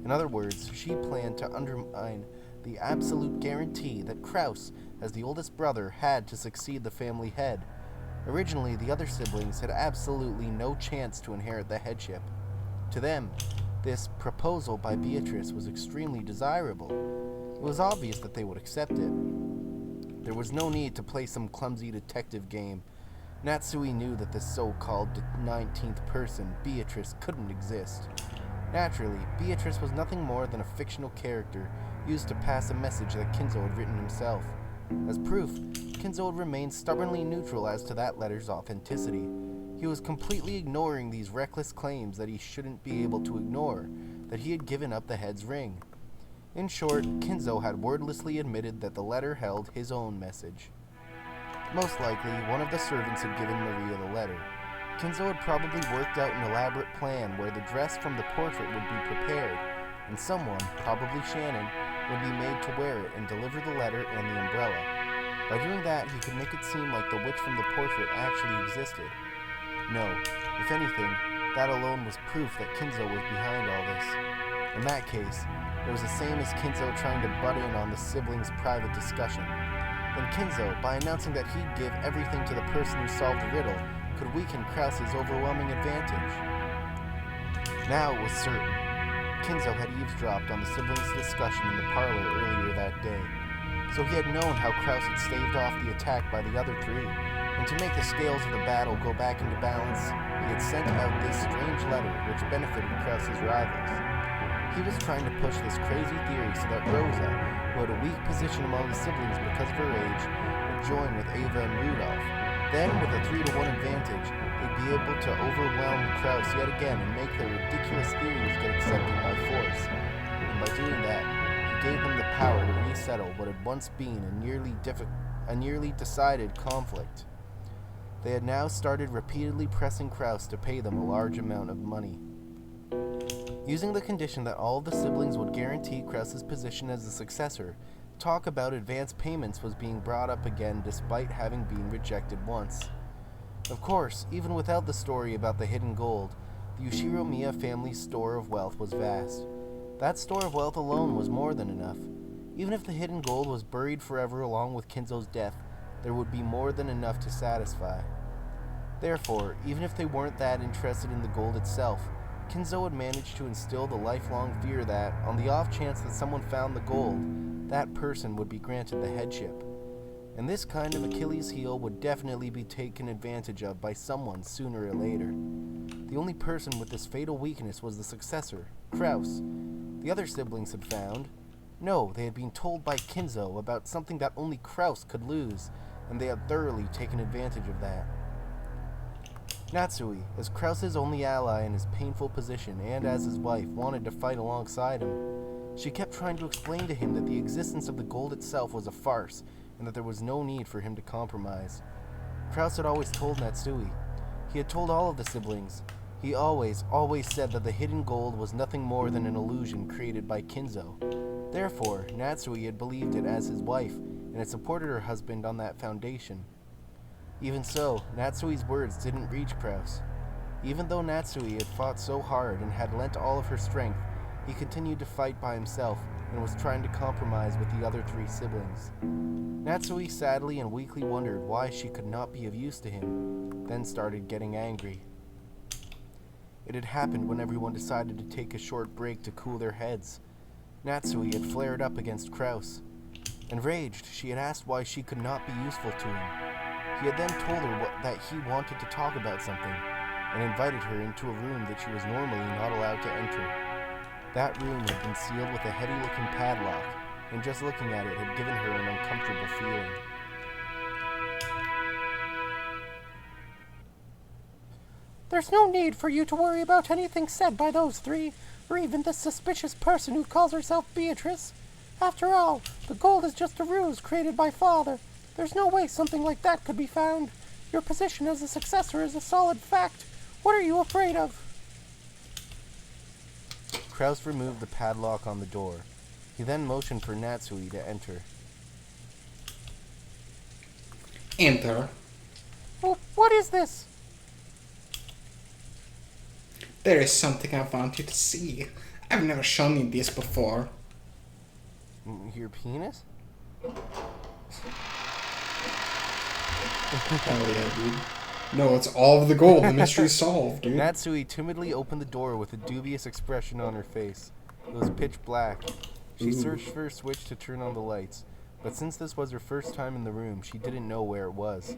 In other words, she planned to undermine the absolute guarantee that Kraus, as the oldest brother, had to succeed the family head. Originally, the other siblings had absolutely no chance to inherit the headship. To them, this proposal by Beatrice was extremely desirable. It was obvious that they would accept it. There was no need to play some clumsy detective game. Natsui knew that this so-called 19th person, Beatrice, couldn't exist. Naturally, Beatrice was nothing more than a fictional character used to pass a message that Kinzo had written himself. As proof, Kinzo had remained stubbornly neutral as to that letter's authenticity. He was completely ignoring these reckless claims that he shouldn't be able to ignore, that he had given up the head's ring. In short, Kinzo had wordlessly admitted that the letter held his own message. Most likely, one of the servants had given Maria the letter. Kinzo had probably worked out an elaborate plan where the dress from the portrait would be prepared, and someone, probably Shannon, would be made to wear it and deliver the letter and the umbrella. By doing that, he could make it seem like the witch from the portrait actually existed. No, if anything, that alone was proof that Kinzo was behind all this. In that case, it was the same as Kinzo trying to butt in on the siblings' private discussion. Then Kinzo, by announcing that he'd give everything to the person who solved the riddle, could weaken Kraus's overwhelming advantage. Now it was certain. Kinzo had eavesdropped on the siblings' discussion in the parlor earlier that day, so he had known how Kraus had staved off the attack by the other three, and to make the scales of the battle go back into balance, he had sent out this strange letter which benefited Kraus's rivals. He was trying to push this crazy theory so that Rosa, who had a weak position among the siblings because of her age, would join with Ava and Rudolf. Then, with a 3-to-1 advantage, they'd be able to overwhelm Kraus yet again and make their ridiculous theories get accepted by force. And by doing that, he gave them the power to resettle what had once been a nearly decided conflict. They had now started repeatedly pressing Kraus to pay them a large amount of money. Using the condition that all of the siblings would guarantee Kraus's position as the successor, talk about advance payments was being brought up again despite having been rejected once. Of course, even without the story about the hidden gold, the Ushiromiya family's store of wealth was vast. That store of wealth alone was more than enough. Even if the hidden gold was buried forever along with Kinzo's death, there would be more than enough to satisfy. Therefore, even if they weren't that interested in the gold itself, Kinzo had managed to instill the lifelong fear that, on the off chance that someone found the gold, that person would be granted the headship. And this kind of Achilles heel would definitely be taken advantage of by someone sooner or later. The only person with this fatal weakness was the successor, Kraus. The other siblings had found. No, they had been told by Kinzo about something that only Kraus could lose, and they had thoroughly taken advantage of that. Natsui, as Kraus's only ally in his painful position and as his wife, wanted to fight alongside him. She kept trying to explain to him that the existence of the gold itself was a farce, and that there was no need for him to compromise. Kraus had always told Natsui. He had told all of the siblings. He always said that the hidden gold was nothing more than an illusion created by Kinzo. Therefore, Natsui had believed it as his wife, and had supported her husband on that foundation. Even so, Natsui's words didn't reach Kraus. Even though Natsui had fought so hard and had lent all of her strength, he continued to fight by himself and was trying to compromise with the other 3 siblings. Natsui sadly and weakly wondered why she could not be of use to him, then started getting angry. It had happened when everyone decided to take a short break to cool their heads. Natsui had flared up against Kraus. Enraged, she had asked why she could not be useful to him. He had then told her that he wanted to talk about something, and invited her into a room that she was normally not allowed to enter. That room had been sealed with a heavy-looking padlock, and just looking at it had given her an uncomfortable feeling. There's no need for you to worry about anything said by those three, or even this suspicious person who calls herself Beatrice. After all, the gold is just a ruse created by Father. There's no way something like that could be found. Your position as a successor is a solid fact. What are you afraid of? Kraus removed the padlock on the door. He then motioned for Natsui to enter. Enter. Oh, what is this? There is something I want you to see. I've never shown you this before. Your penis? Hell yeah, dude. No, it's all of the gold. The mystery's solved, dude. Natsui timidly opened the door with a dubious expression on her face. It was pitch black. She searched for a switch to turn on the lights, but since this was her first time in the room, she didn't know where it was.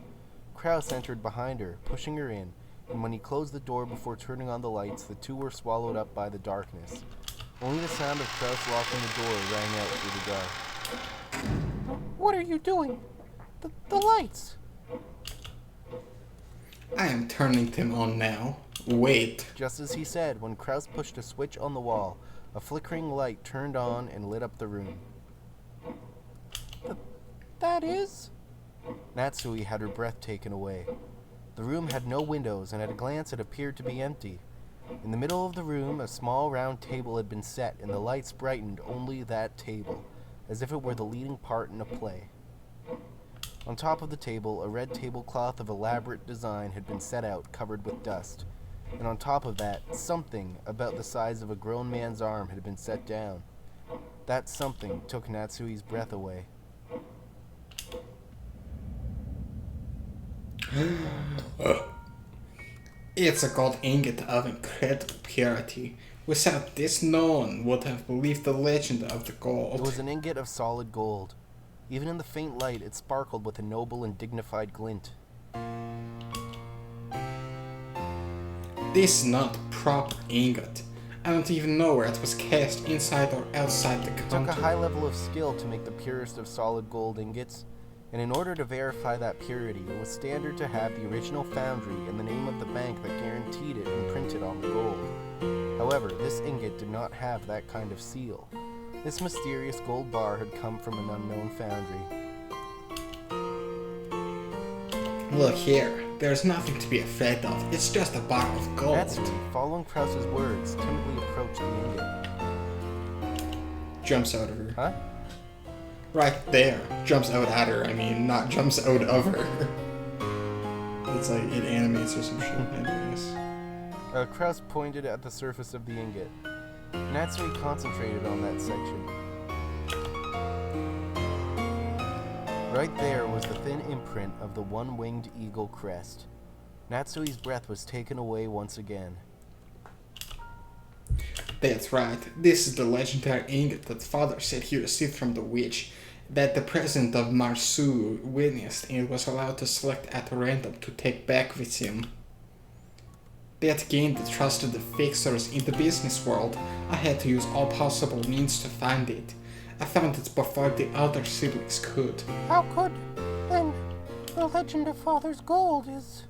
Kraus entered behind her, pushing her in, and when he closed the door before turning on the lights, the two were swallowed up by the darkness. Only the sound of Kraus locking the door rang out through the dark. What are you doing? The lights. I am turning them on now. Wait. Just as he said, when Kraus pushed a switch on the wall, a flickering light turned on and lit up the room. That is? Natsui had her breath taken away. The room had no windows, and at a glance it appeared to be empty. In the middle of the room, a small round table had been set, and the lights brightened only that table, as if it were the leading part in a play. On top of the table, a red tablecloth of elaborate design had been set out, covered with dust. And on top of that, something about the size of a grown man's arm had been set down. That something took Natsui's breath away. It's a gold ingot of incredible purity. Without this, no one would have believed the legend of the gold. It was an ingot of solid gold. Even in the faint light, it sparkled with a noble and dignified glint. This is not a proper ingot. I don't even know where it was cast, inside or outside the It took country. a high level of skill to make the purest of solid gold ingots, and in order to verify that purity, it was standard to have the original foundry and the name of the bank that guaranteed it imprinted on the gold. However, this ingot did not have that kind of seal. This mysterious gold bar had come from an unknown foundry. Look here, there's nothing to be afraid of. It's just a bar of gold. Natsui, following Kraus's words, timidly approached the ingot. Jumps out of her. Huh? Right there. Jumps out at her, I mean, not jumps out of her. It's like it animates or some shit, anyways. Kraus pointed at the surface of the ingot. Natsui concentrated on that section. Right there was the thin imprint of the one-winged eagle crest. Natsui's breath was taken away once again. That's right. This is the legendary ingot that Father said he received from the witch, that the president of Marsu witnessed and was allowed to select at random to take back with him. That gained the trust of the fixers in the business world. I had to use all possible means to find it. I found it before the other siblings could. How could, then, the legend of Father's gold is...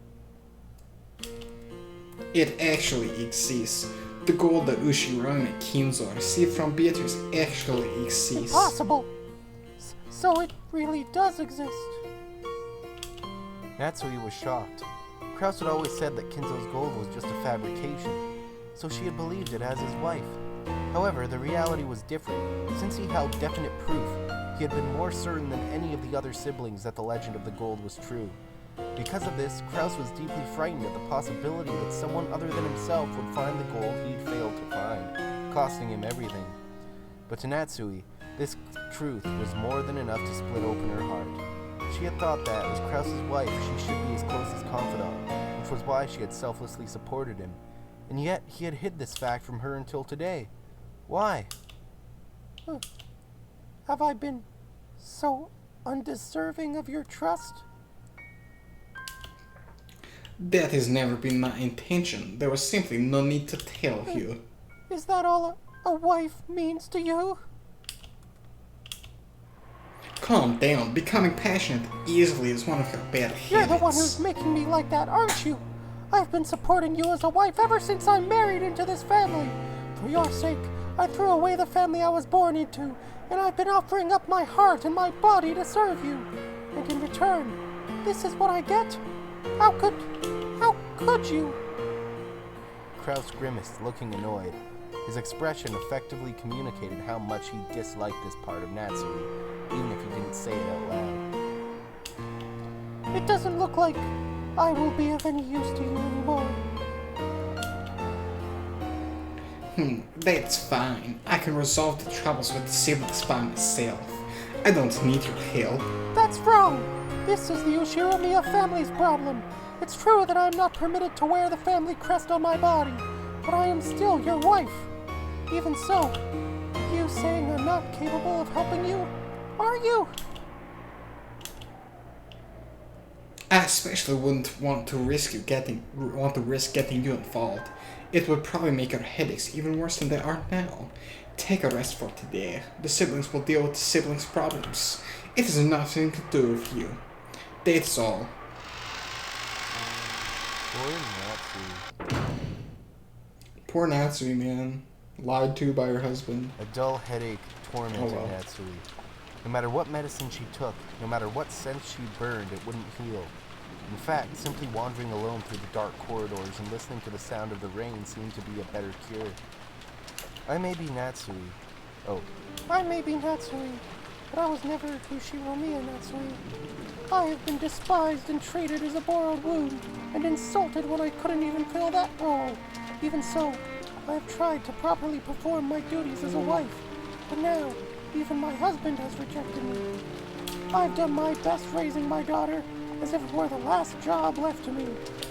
It actually exists. The gold that Ushiro and Kinzo received from Beatrice actually exists. Impossible! So it really does exist. Natsui was shocked. Kraus had always said that Kinzo's gold was just a fabrication, so she had believed it as his wife. However, the reality was different. Since he held definite proof, he had been more certain than any of the other siblings that the legend of the gold was true. Because of this, Kraus was deeply frightened at the possibility that someone other than himself would find the gold he'd failed to find, costing him everything. But to Natsui, this truth was more than enough to split open her heart. She had thought that, as Kraus's wife, she should be his closest confidant, which was why she had selflessly supported him. And yet, he had hid this fact from her until today. Why? Have I been So undeserving of your trust? That has never been my intention. There was simply no need to tell you. Is that all a wife means to you? Calm down. Becoming passionate easily is one of your bad habits. You're the one who's making me like that, aren't you? I've been supporting you as a wife ever since I married into this family. For your sake, I threw away the family I was born into, and I've been offering up my heart and my body to serve you. And in return, this is what I get? How could you? Kraus grimaced, looking annoyed. His expression effectively communicated how much he disliked this part of Natsui, even if he didn't say it out loud. It doesn't look like I will be of any use to you anymore. That's fine. I can resolve the troubles with the siblings by myself. I don't need your help. That's wrong! This is the Yoshiromiya family's problem. It's true that I'm not permitted to wear the family crest on my body, but I am still your wife. Even so, are you saying I'm not capable of helping you? Are you? I especially wouldn't want to risk getting you involved. It would probably make your headaches even worse than they are now. Take a rest for today. The siblings will deal with the siblings' problems. It has nothing to do with you. That's all. Poor Natsui, man. Lied to by her husband. A dull headache tormented Natsui. No matter what medicine she took, no matter what sense she burned, it wouldn't heal. In fact, simply wandering alone through the dark corridors and listening to the sound of the rain seemed to be a better cure. I may be Natsui. I may be Natsui, but I was never Yoshiromiya Natsui. I have been despised and treated as a borrowed wound, and insulted when I couldn't even fill that role. Even so, I have tried to properly perform my duties as a wife, but now, even my husband has rejected me. I've done my best raising my daughter, as if it were the last job left to me.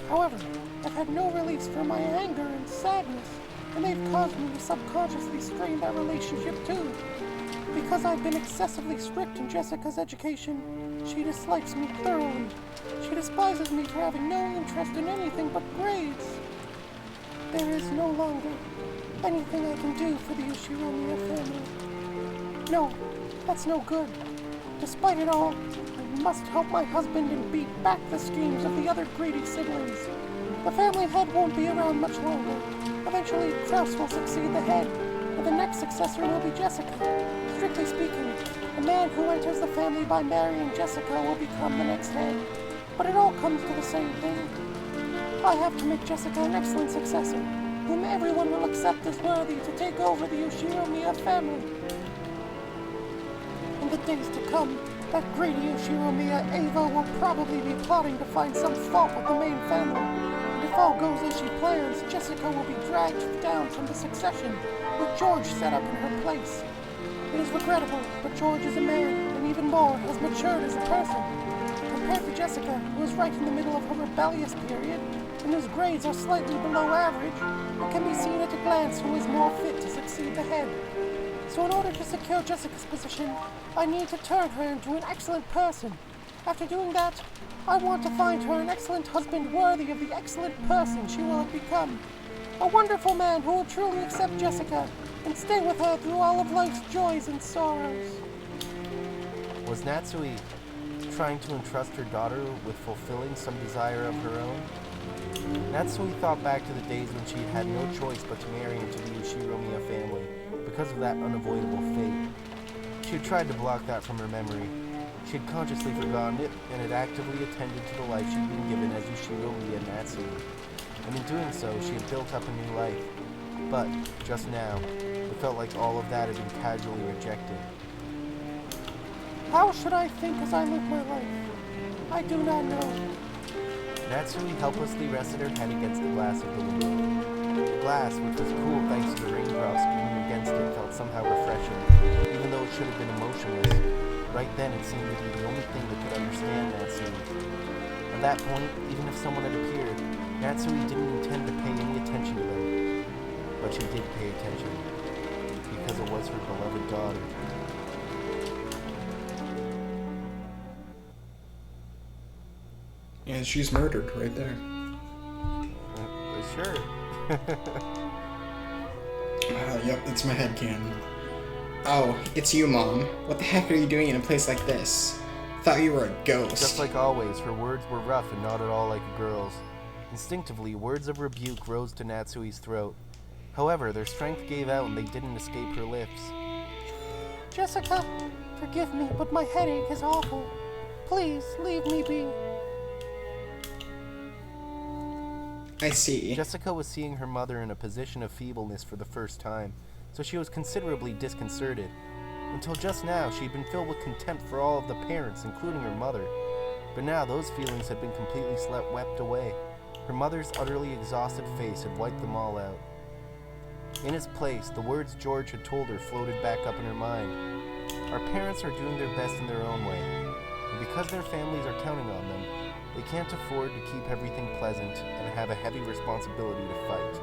However, I've had no release for my anger and sadness, and they've caused me to subconsciously strain that relationship too. Because I've been excessively strict in Jessica's education, she dislikes me thoroughly. She despises me for having no interest in anything but grades. There is no longer anything I can do for the Yoshiromiya family. No, that's no good. Despite it all, I must help my husband and beat back the schemes of the other greedy siblings. The family head won't be around much longer. Eventually, Kraus will succeed the head, and the next successor will be Jessica. Strictly speaking, the man who enters the family by marrying Jessica will become the next head. But it all comes to the same thing. I have to make Jessica an excellent successor, whom everyone will accept as worthy to take over the Yoshiromiya family. In the days to come, that greedy Yoshiromiya Ava will probably be plotting to find some fault with the main family. And if all goes as she plans, Jessica will be dragged down from the succession, with George set up in her place. It is regrettable, but George is a man, and even more, has matured as a person. Compared to Jessica, who is right in the middle of her rebellious period, and whose grades are slightly below average, it can be seen at a glance who is more fit to succeed the head. So in order to secure Jessica's position, I need to turn her into an excellent person. After doing that, I want to find her an excellent husband worthy of the excellent person she will have become. A wonderful man who will truly accept Jessica and stay with her through all of life's joys and sorrows. Was Natsui trying to entrust her daughter with fulfilling some desire of her own? Natsui thought back to the days when she had no choice but to marry into the Yoshiromiya family because of that unavoidable fate. She had tried to block that from her memory. She had consciously forgotten it and had actively attended to the life she'd been given as Yoshiromiya Natsui. And in doing so, she had built up a new life. But, just now, it felt like all of that had been casually rejected. How should I think as I live my life? I do not know. Natsui helplessly rested her head against the glass of the window. The glass, which was cool thanks to the raindrops beating against it, felt somehow refreshing, even though it should have been emotionless. Right then, it seemed to be the only thing that could understand Natsui. At that point, even if someone had appeared, Natsui didn't intend to pay any attention to them. But she did pay attention, because it was her beloved daughter. And she's murdered right there. Sure. Yep, it's my headcanon. Oh, it's you, Mom. What the heck are you doing in a place like this? Thought you were a ghost. Just like always, her words were rough and not at all like a girl's. Instinctively, words of rebuke rose to Natsui's throat. However, their strength gave out and they didn't escape her lips. Jessica, forgive me, but my headache is awful. Please, leave me be. I see. Jessica was seeing her mother in a position of feebleness for the first time, so she was considerably disconcerted. Until just now, she had been filled with contempt for all of the parents, including her mother. But now those feelings had been completely swept away. Her mother's utterly exhausted face had wiped them all out. In its place, the words George had told her floated back up in her mind. Our parents are doing their best in their own way, and because their families are counting on them, they can't afford to keep everything pleasant and have a heavy responsibility to fight.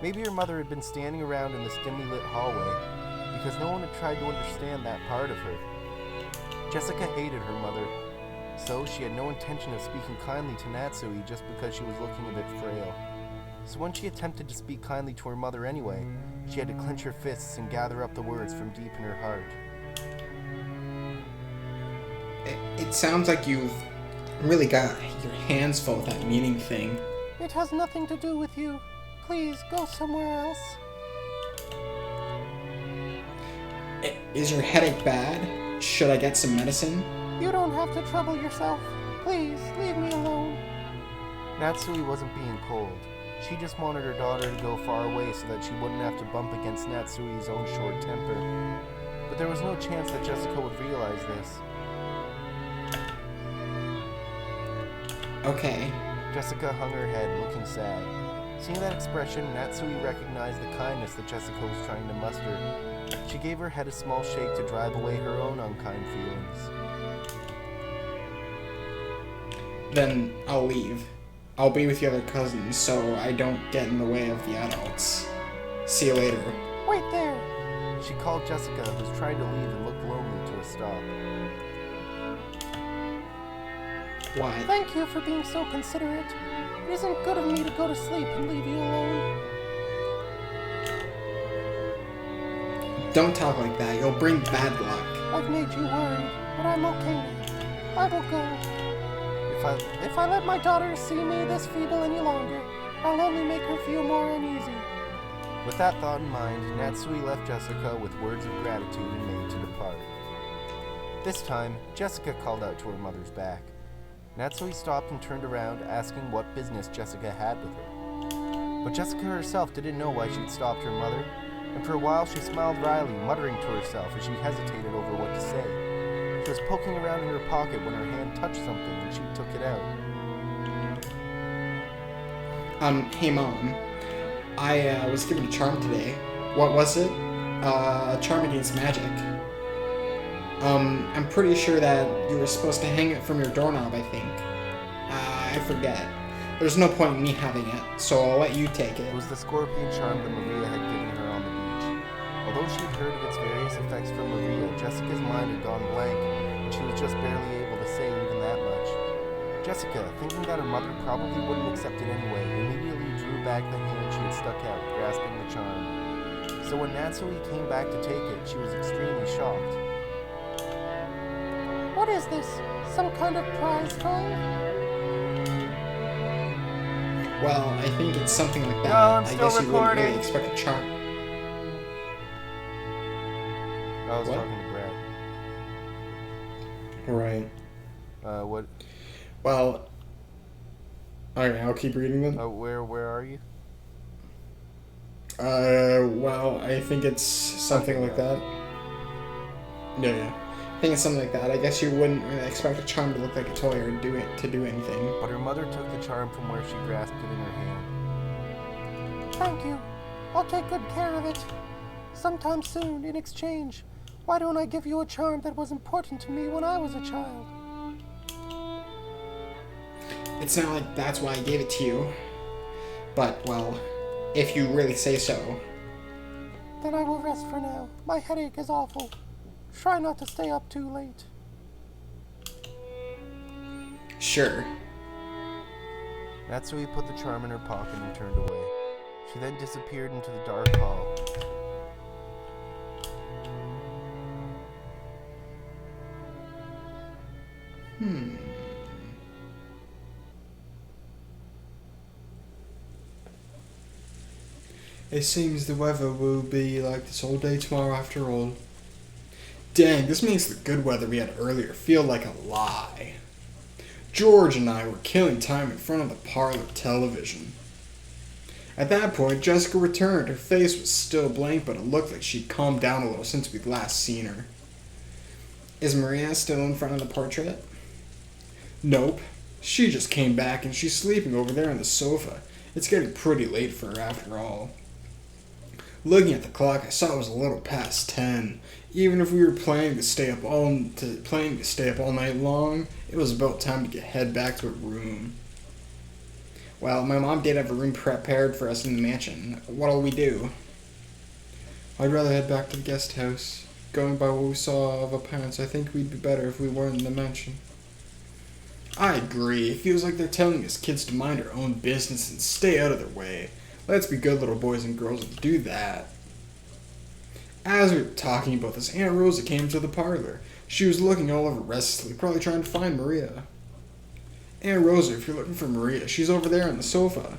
Maybe her mother had been standing around in this dimly lit hallway because no one had tried to understand that part of her. Jessica hated her mother, so she had no intention of speaking kindly to Natsui just because she was looking a bit frail. So when she attempted to speak kindly to her mother anyway, she had to clench her fists and gather up the words from deep in her heart. It sounds like you've really got your hands full with that meaning thing. It has nothing to do with you. Please, go somewhere else. Is your headache bad? Should I get some medicine? You don't have to trouble yourself. Please, leave me alone. Natsui wasn't being cold. She just wanted her daughter to go far away so that she wouldn't have to bump against Natsui's own short temper. But there was no chance that Jessica would realize this. Okay. Jessica hung her head, looking sad. Seeing that expression, Natsui recognized the kindness that Jessica was trying to muster. She gave her head a small shake to drive away her own unkind feelings. Then I'll leave. I'll be with the other cousins so I don't get in the way of the adults. See you later. Wait there. She called Jessica, who was trying to leave and looked lonely, to a stop. Why? Thank you for being so considerate. It isn't good of me to go to sleep and leave you alone. Don't talk like that. You'll bring bad luck. I've made you worried, but I'm okay now. I will go. If I let my daughter see me this feeble any longer, I'll only make her feel more uneasy. With that thought in mind, Natsui left Jessica with words of gratitude and made to depart. This time, Jessica called out to her mother's back. Natsui stopped and turned around, asking what business Jessica had with her. But Jessica herself didn't know why she'd stopped her mother, and for a while she smiled wryly, muttering to herself as she hesitated over what to say. She was poking around in her pocket when her hand touched something and she took it out. Hey Mom. I was given a charm today. What was it? A charm against magic. I'm pretty sure that you were supposed to hang it from your doorknob, I think. I forget. There's no point in me having it, so I'll let you take it. It was the scorpion charm that Maria had given her on the beach. Although she had heard of its various effects from Maria, Jessica's mind had gone blank, and she was just barely able to say even that much. Jessica, thinking that her mother probably wouldn't accept it anyway, immediately drew back the hand she had stuck out, grasping the charm. So when Natsui came back to take it, she was extremely shocked. What is this? Some kind of prize toy? Well, I think it's something like that. No, I'm I still guess you wouldn't really recording. expect a charm. I was What? talking to Brad. Right. What? Well, okay, I'll keep reading them. Where are you? Well, I think it's something like that. Yeah. I think it's something like that. I guess you wouldn't really expect a charm to look like a toy or do anything. But her mother took the charm from where she grasped it in her hand. Thank you. I'll take good care of it. Sometime soon, in exchange, why don't I give you a charm that was important to me when I was a child? It's not like that's why I gave it to you. But, well, if you really say so. Then I will rest for now. My headache is awful. Try not to stay up too late. Sure. Natsui put the charm in her pocket and turned away. She then disappeared into the dark hall. It seems the weather will be like this all day tomorrow after all. Dang, this makes the good weather we had earlier feel like a lie. George and I were killing time in front of the parlor television. At that point, Jessica returned. Her face was still blank, but it looked like she'd calmed down a little since we'd last seen her. Is Maria still in front of the portrait? Nope. She just came back and she's sleeping over there on the sofa. It's getting pretty late for her after all. Looking at the clock, I saw it was a little past 10. Even if we were planning to stay up all night long, it was about time to head back to her room. Well, my mom did have a room prepared for us in the mansion. What'll we do? I'd rather head back to the guest house. Going by what we saw of our parents, I think we'd be better if we weren't in the mansion. I agree. It feels like they're telling us kids to mind our own business and stay out of their way. Let's be good little boys and girls and do that. As we were talking about this, Aunt Rosa came to the parlor. She was looking all over restlessly, probably trying to find Maria. Aunt Rosa, if you're looking for Maria, she's over there on the sofa.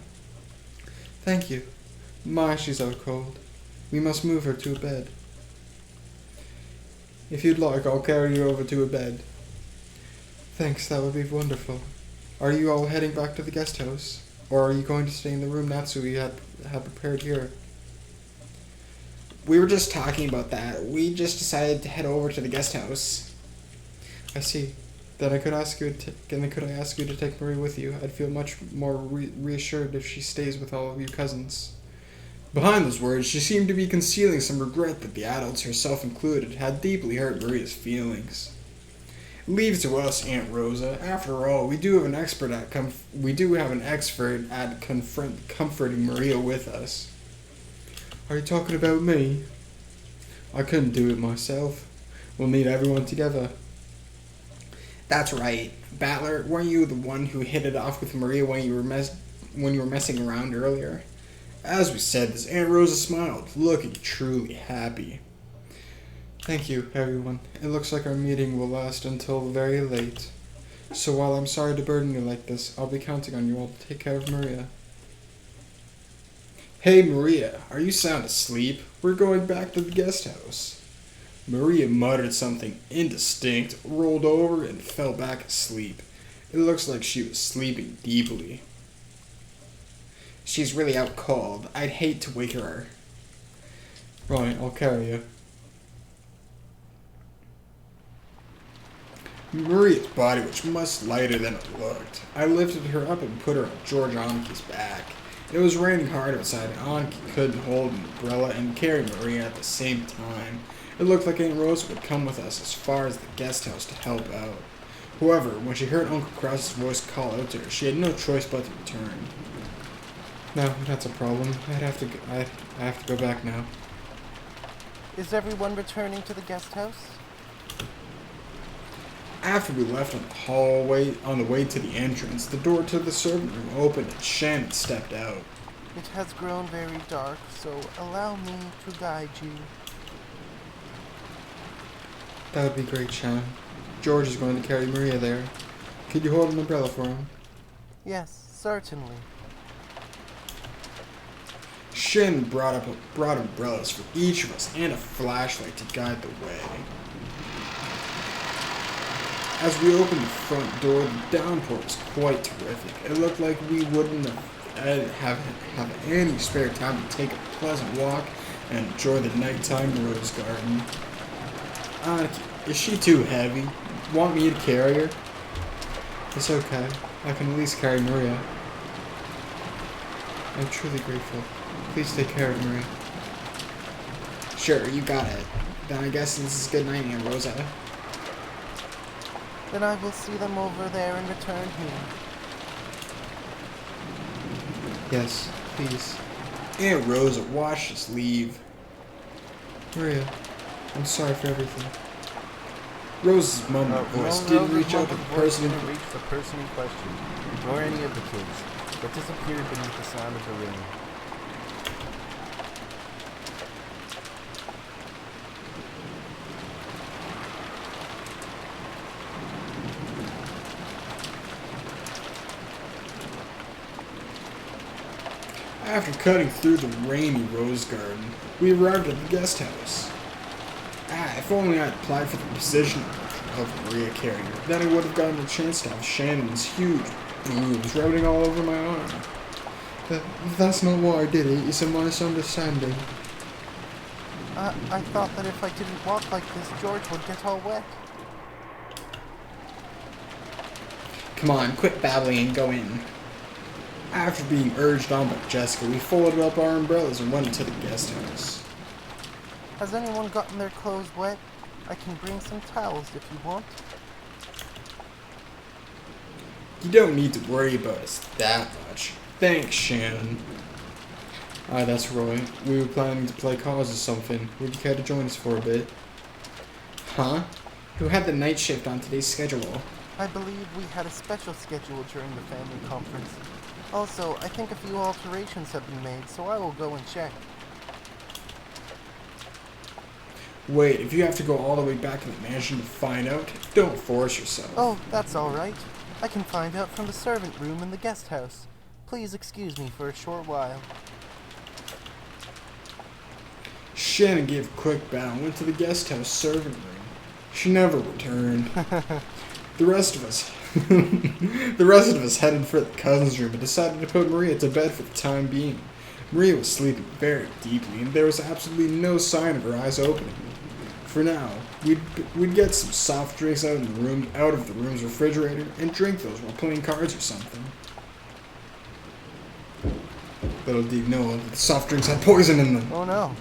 Thank you. My, she's out cold. We must move her to a bed. If you'd like, I'll carry you over to a bed. Thanks, that would be wonderful. Are you all heading back to the guest house? Or are you going to stay in the room Natsui had prepared here? We were just talking about that. We just decided to head over to the guest house. I see. Then I could ask you to take Marie with you. I'd feel much more reassured if she stays with all of you cousins. Behind those words, she seemed to be concealing some regret that the adults, herself included, had deeply hurt Maria's feelings. Leave to us, Aunt Rosa. After all, we do have an expert at comforting Maria with us. Are you talking about me? I couldn't do it myself. We'll need everyone together. That's right. Battler, weren't you the one who hit it off with Maria when you were messing around earlier? As we said this, Aunt Rosa smiled, looking truly happy. Thank you, everyone. It looks like our meeting will last until very late. So while I'm sorry to burden you like this, I'll be counting on you all to take care of Maria. Hey, Maria, are you sound asleep? We're going back to the guest house. Maria muttered something indistinct, rolled over, and fell back asleep. It looks like she was sleeping deeply. She's really out cold. I'd hate to wake her. Right, I'll carry you. Maria's body was much lighter than it looked. I lifted her up and put her on George Aniki's back. It was raining hard outside, and Aniki couldn't hold an umbrella and carry Maria at the same time. It looked like Aunt Rosa would come with us as far as the guest house to help out. However, when she heard Uncle Krause's voice call out to her, she had no choice but to return. No, that's a problem. I have to go back now. Is everyone returning to the guest house? After we left on the way to the entrance, the door to the servant room opened and Shannon stepped out. It has grown very dark, so allow me to guide you. That would be great, Shannon. George is going to carry Maria there. Could you hold an umbrella for him? Yes, certainly. Shannon brought umbrellas for each of us and a flashlight to guide the way. As we opened the front door, the downpour was quite terrific. It looked like we wouldn't have any spare time to take a pleasant walk and enjoy the nighttime rose garden. Is she too heavy? Want me to carry her? It's okay. I can at least carry Maria. I'm truly grateful. Please take care of Maria. Sure, you got it. Then I guess this is good night, Aunt Rosa. Then I will see them over there and return here. Yes, please. Aunt Rosa watched us leave. Maria, I'm sorry for everything. Rose's mumbling voice didn't reach out to the person in question, nor any of the kids. but disappeared beneath the sound of the rain. After cutting through the rainy rose garden, we arrived at the guest house. If only I had applied for the position of Maria carrier, then I would have gotten a chance to have Shannon's huge boobs routing all over my arm. That's not why I did it, it's a misunderstanding. I thought that if I didn't walk like this, George would get all wet. Come on, quit babbling and go in. After being urged on by Jessica, we folded up our umbrellas and went into the guest house. Has anyone gotten their clothes wet? I can bring some towels if you want. You don't need to worry about us that much. Thanks, Shannon. That's Roy. We were planning to play cards or something. Would you care to join us for a bit? Huh? Who had the night shift on today's schedule? I believe we had a special schedule during the family conference. Also, I think a few alterations have been made, so I will go and check. Wait, if you have to go all the way back to the mansion to find out, don't force yourself. Oh, that's all right. I can find out from the servant room in the guest house. Please excuse me for a short while. Shannon gave a quick bow and went to the guest house servant room. She never returned. The rest of us headed for the cousin's room and decided to put Maria to bed for the time being. Maria was sleeping very deeply, and there was absolutely no sign of her eyes opening. For now, we'd get some soft drinks out of the room's refrigerator and drink those while playing cards or something. Little did you know that the soft drinks had poison in them. Oh no.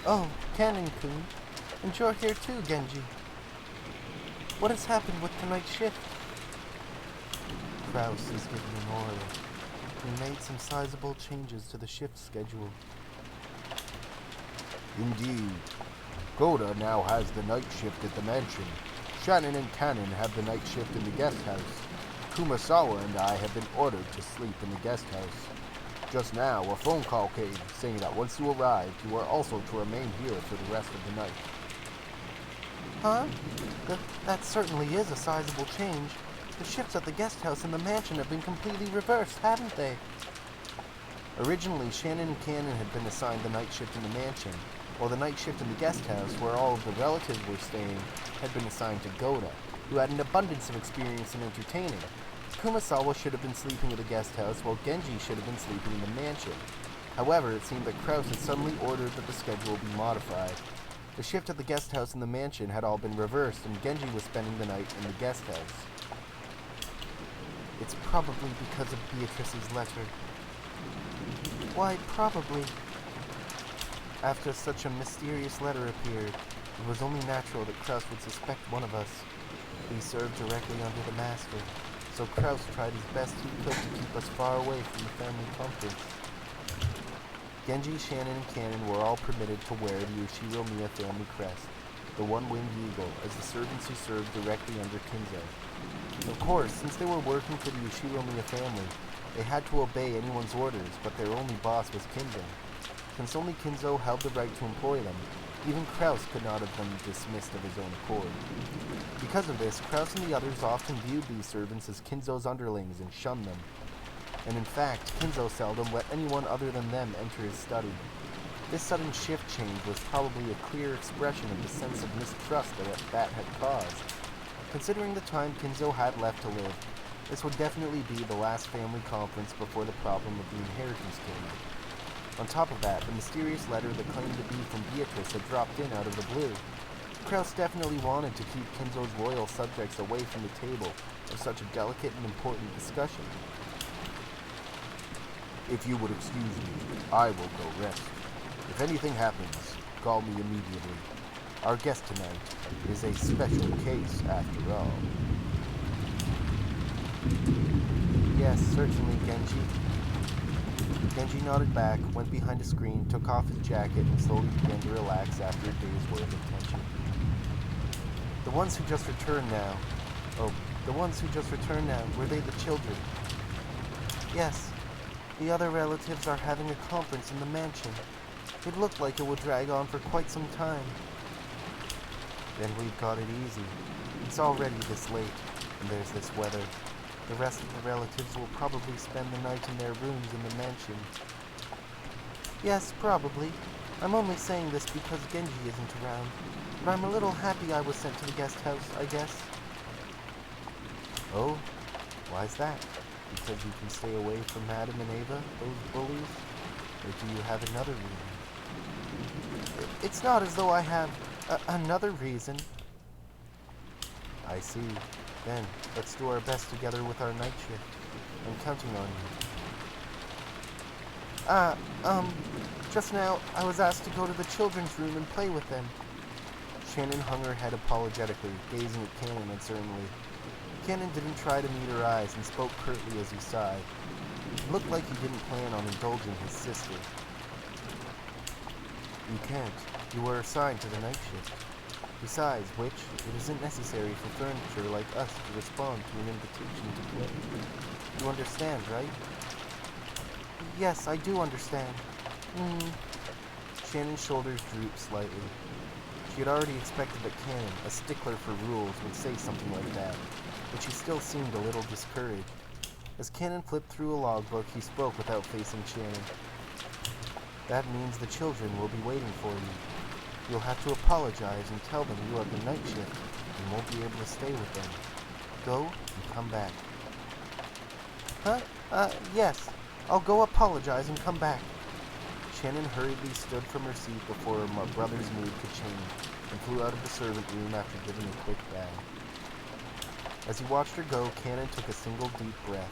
Oh, Cannon-kun. And you're here too, Genji. What has happened with tonight's shift? Kraus is giving an order. We made some sizable changes to the shift schedule. Indeed. Goda now has the night shift at the mansion. Shannon and Cannon have the night shift in the guest house. Kumasawa and I have been ordered to sleep in the guest house. Just now, a phone call came saying that once you arrive, you are also to remain here for the rest of the night. Huh? That certainly is a sizable change. The shifts at the guest house and the mansion have been completely reversed, haven't they? Originally, Shannon and Cannon had been assigned the night shift in the mansion, while the night shift in the guest house, where all of the relatives were staying, had been assigned to Goda, who had an abundance of experience in entertaining. Kumasawa should have been sleeping at the guest house, while Genji should have been sleeping in the mansion. However, it seemed that Kraus had suddenly ordered that the schedule be modified. The shift at the guest house and the mansion had all been reversed, and Genji was spending the night in the guest house. It's probably because of Beatrice's letter. Why, probably. After such a mysterious letter appeared, it was only natural that Kraus would suspect one of us. We served directly under the master, so Kraus tried his best he could to keep us far away from the family conference. Genji, Shannon, and Cannon were all permitted to wear the Yoshiro Miya family crest, the one-winged eagle, as the servants who served directly under Kinzo. Of course, since they were working for the Yoshiro Miya family, they had to obey anyone's orders, but their only boss was Kinzo. Since only Kinzo held the right to employ them, even Kraus could not have been dismissed of his own accord. Because of this, Kraus and the others often viewed these servants as Kinzo's underlings and shunned them. And in fact, Kinzo seldom let anyone other than them enter his study. This sudden shift change was probably a clear expression of the sense of mistrust that had caused. Considering the time Kinzo had left to live, this would definitely be the last family conference before the problem of the inheritance came up. On top of that, the mysterious letter that claimed to be from Beatrice had dropped in out of the blue. Kraus definitely wanted to keep Kinzo's loyal subjects away from the table of such a delicate and important discussion. If you would excuse me, I will go rest. If anything happens, call me immediately. Our guest tonight is a special case after all. Yes, certainly, Genji. Genji nodded back, went behind a screen, took off his jacket, and slowly began to relax after a day's worth of tension. The ones who just returned now... Oh, The ones who just returned now, were they the children? Yes. The other relatives are having a conference in the mansion. It looked like it would drag on for quite some time. Then we've got it easy. It's already this late, and there's this weather. The rest of the relatives will probably spend the night in their rooms in the mansion. Yes, probably. I'm only saying this because Genji isn't around. But I'm a little happy I was sent to the guest house, I guess. Oh? Why's that? Because you can stay away from Madam and Ava, those bullies? Or do you have another reason? It's not as though I have another reason. I see. Then, let's do our best together with our night shift. I'm counting on you. Just now, I was asked to go to the children's room and play with them. Shannon hung her head apologetically, gazing at Cannon uncertainly. Cannon didn't try to meet her eyes and spoke curtly as he sighed. It looked like he didn't plan on indulging his sister. You can't. You were assigned to the night shift. Besides which, it isn't necessary for furniture like us to respond to an invitation to play. You understand, right? Yes, I do understand. Shannon's shoulders drooped slightly. She had already expected that Cannon, a stickler for rules, would say something like that, but she still seemed a little discouraged. As Cannon flipped through a logbook, he spoke without facing Shannon. That means the children will be waiting for you. You'll have to apologize and tell them you have the night shift and won't be able to stay with them. Go and come back. Yes. I'll go apologize and come back. Shannon hurriedly stood from her seat before her brother's mood could change and flew out of the servant room after giving a quick bow. As he watched her go, Cannon took a single deep breath.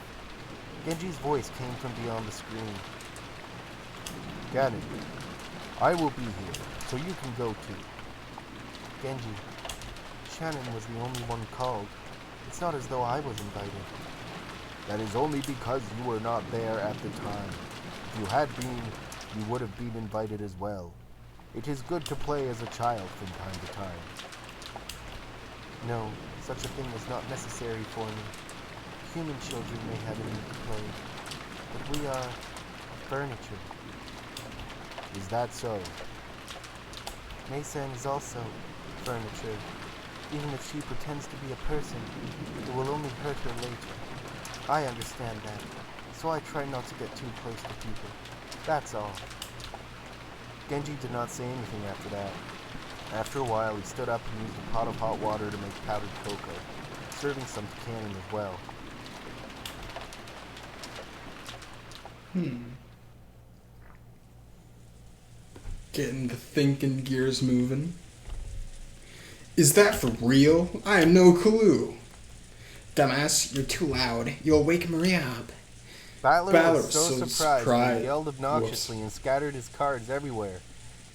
Genji's voice came from beyond the screen. Cannon, I will be here, so you can go too. Genji, Shannon was the only one called. It's not as though I was invited. That is only because you were not there at the time. If you had been, you would have been invited as well. It is good to play as a child from time to time. No, such a thing is not necessary for me. Human children may have a need to play, but we are furniture. Is that so? Mei-san is also furniture. Even if she pretends to be a person, it will only hurt her later. I understand that, so I try not to get too close to people. That's all. Genji did not say anything after that. After a while, he stood up and used a pot of hot water to make powdered cocoa, serving some to Cannon as well. Getting the thinking gears moving. Is that for real? I have no clue. Dumbass, you're too loud. You'll wake Maria up. Battler was so surprised that he yelled obnoxiously Whoops. and scattered his cards everywhere.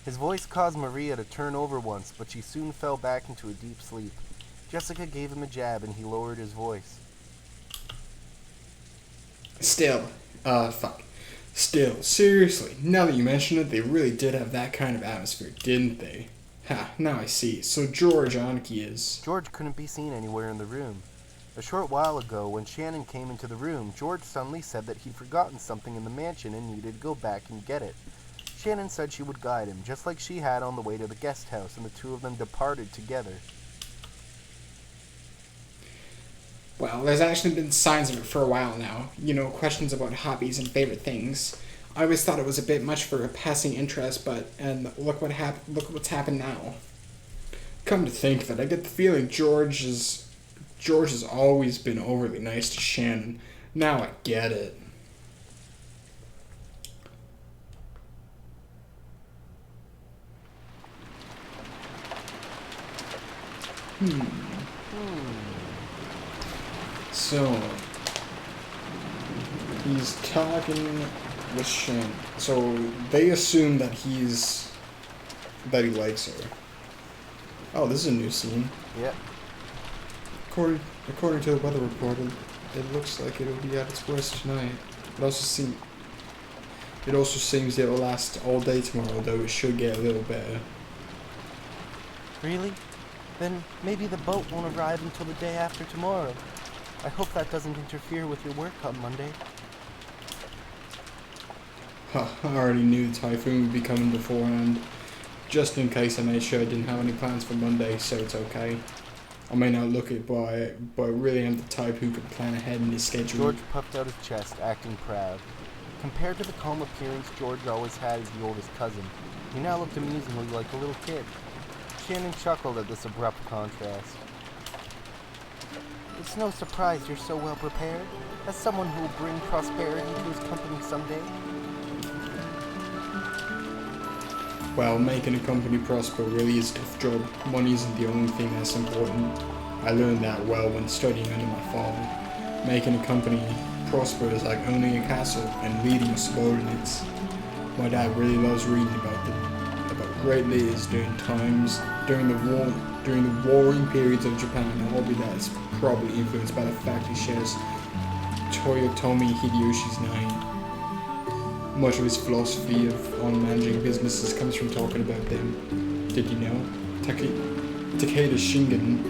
His voice caused Maria to turn over once, but she soon fell back into a deep sleep. Jessica gave him a jab and he lowered his voice. Still, seriously, now that you mention it, they really did have that kind of atmosphere, didn't they? Ha, now I see. So George Anki is... George couldn't be seen anywhere in the room. A short while ago, when Shannon came into the room, George suddenly said that he'd forgotten something in the mansion and needed to go back and get it. Shannon said she would guide him, just like she had on the way to the guest house, and the two of them departed together. Well, there's actually been signs of it for a while now. You know, questions about hobbies and favorite things. I always thought it was a bit much for a passing interest, and look what's happened now. Come to think of it, I get the feeling George has always been overly nice to Shannon. Now I get it. So, he's talking with Shannon. So, they assume that he likes her. Oh, this is a new scene. Yep. According to the weather report, it looks like it'll be at its worst tonight. It also seems it will last all day tomorrow, though it should get a little better. Really? Then maybe the boat won't arrive until the day after tomorrow. I hope that doesn't interfere with your work on Monday. Huh, I already knew the typhoon would be coming beforehand. Just in case I made sure I didn't have any plans for Monday, so it's okay. I may not look it, but I really am the type who can plan ahead in his schedule. George puffed out his chest, acting proud. Compared to the calm appearance George always had as the oldest cousin, he now looked amusingly like a little kid. Shannon chuckled at this abrupt contrast. It's no surprise you're so well prepared, as someone who will bring prosperity to his company someday. Well, making a company prosper really is a tough job. Money isn't the only thing that's important. I learned that well when studying under my father. Making a company prosper is like owning a castle and leading your subordinates. My dad really loves reading about great leaders during the warring periods of Japan, a hobby that is probably influenced by the fact he shares Toyotomi Hideyoshi's name. Much of his philosophy on managing businesses comes from talking about them. Did you know? Takeda Shingen,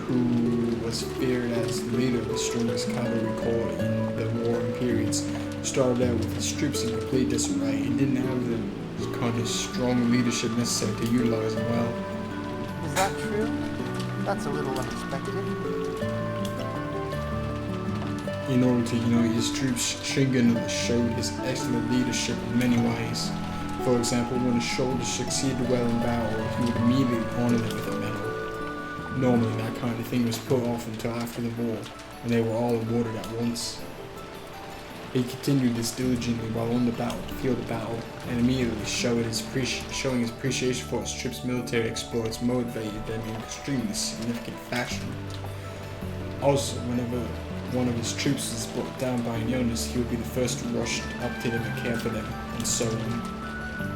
who was feared as the leader of the strongest cavalry corps in the warring periods, started out with his troops in complete disarray and didn't have the kind of strong leadership necessary to utilize them well. Is that true? That's a little unexpected. In order to unite his troops, Shingen showed his excellent leadership in many ways. For example, when his soldiers succeeded well in battle, he would immediately honor them with a medal. Normally, that kind of thing was put off until after the war, and they were all awarded at once. He continued this diligently while on the field of battle, and immediately showing his appreciation for his troops' military exploits motivated them in extremely significant fashion. Also, whenever one of his troops was brought down by an illness, he would be the first to rush up to them and care for them, and so on.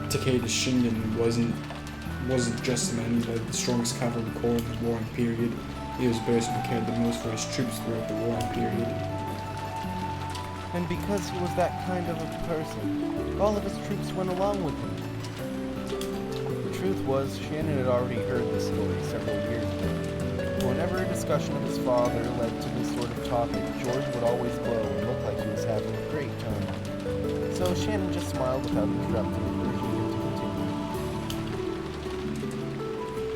Takeda Shingen wasn't just the man who led the strongest cavalry corps in the warring period. He was the person who cared the most for his troops throughout the warring period. And because he was that kind of a person, all of his troops went along with him. The truth was, Shannon had already heard this story several years ago. Whenever a discussion of his father led to this sort of topic, George would always glow and look like he was having a great time. So Shannon just smiled without interrupting, urging him to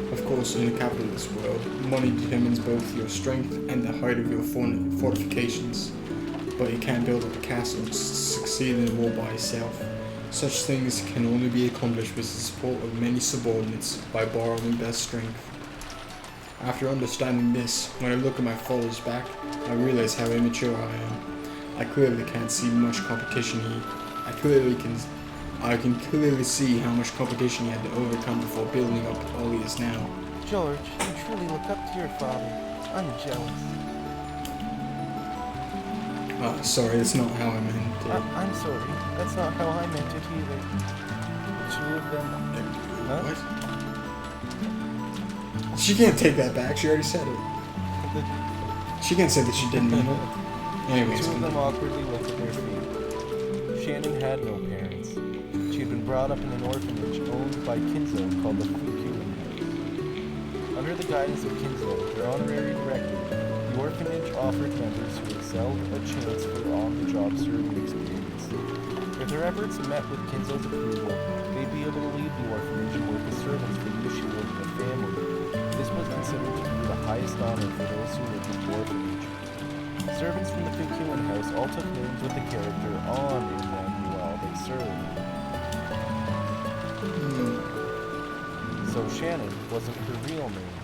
continue. Of course, in a capitalist world, money determines both your strength and the height of your fortifications. But you can't build up a castle to succeed in a war by yourself. Such things can only be accomplished with the support of many subordinates by borrowing their strength. After understanding this, when I look at my father's back, I realize how immature I am. I clearly can't see much competition I can clearly see how much competition he had to overcome before building up all he is now. George, you truly look up to your father. I'm jealous. Sorry, that's not how I meant it. I'm sorry. That's not how I meant it either. The two of them... Huh? What? She can't take that back. She already said it. She can't say that she didn't mean it. Anyways. The two of them awkwardly looked at their feet. Shannon had no parents. She had been brought up in an orphanage owned by Kinzo called the Fukuin House. Under the guidance of Kinzo, their honorary director, the orphanage offered members who excelled a chance for on-the-job serving experience. If their efforts met with Kinzo's approval, they'd be able to leave the orphanage and work as servants for the Ushiro of the family. This was considered to be the highest honor for those who lived in the orphanage. Servants from the Fukuin house all took names with the character on in them while they served. So Shannon wasn't her real name.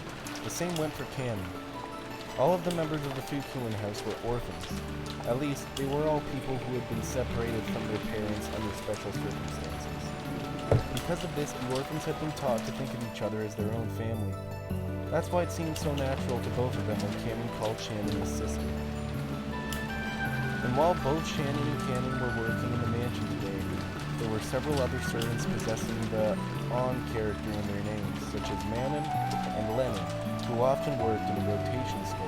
The same went for Cannon. All of the members of the Fukuin house were orphans. At least, they were all people who had been separated from their parents under special circumstances. Because of this, the orphans had been taught to think of each other as their own family. That's why it seemed so natural to both of them when Cannon called Shannon his sister. And while both Shannon and Cannon were working in the mansion today, there were several other servants possessing the on character in their names, such as Manon and Lennon, who often worked in a rotation schedule.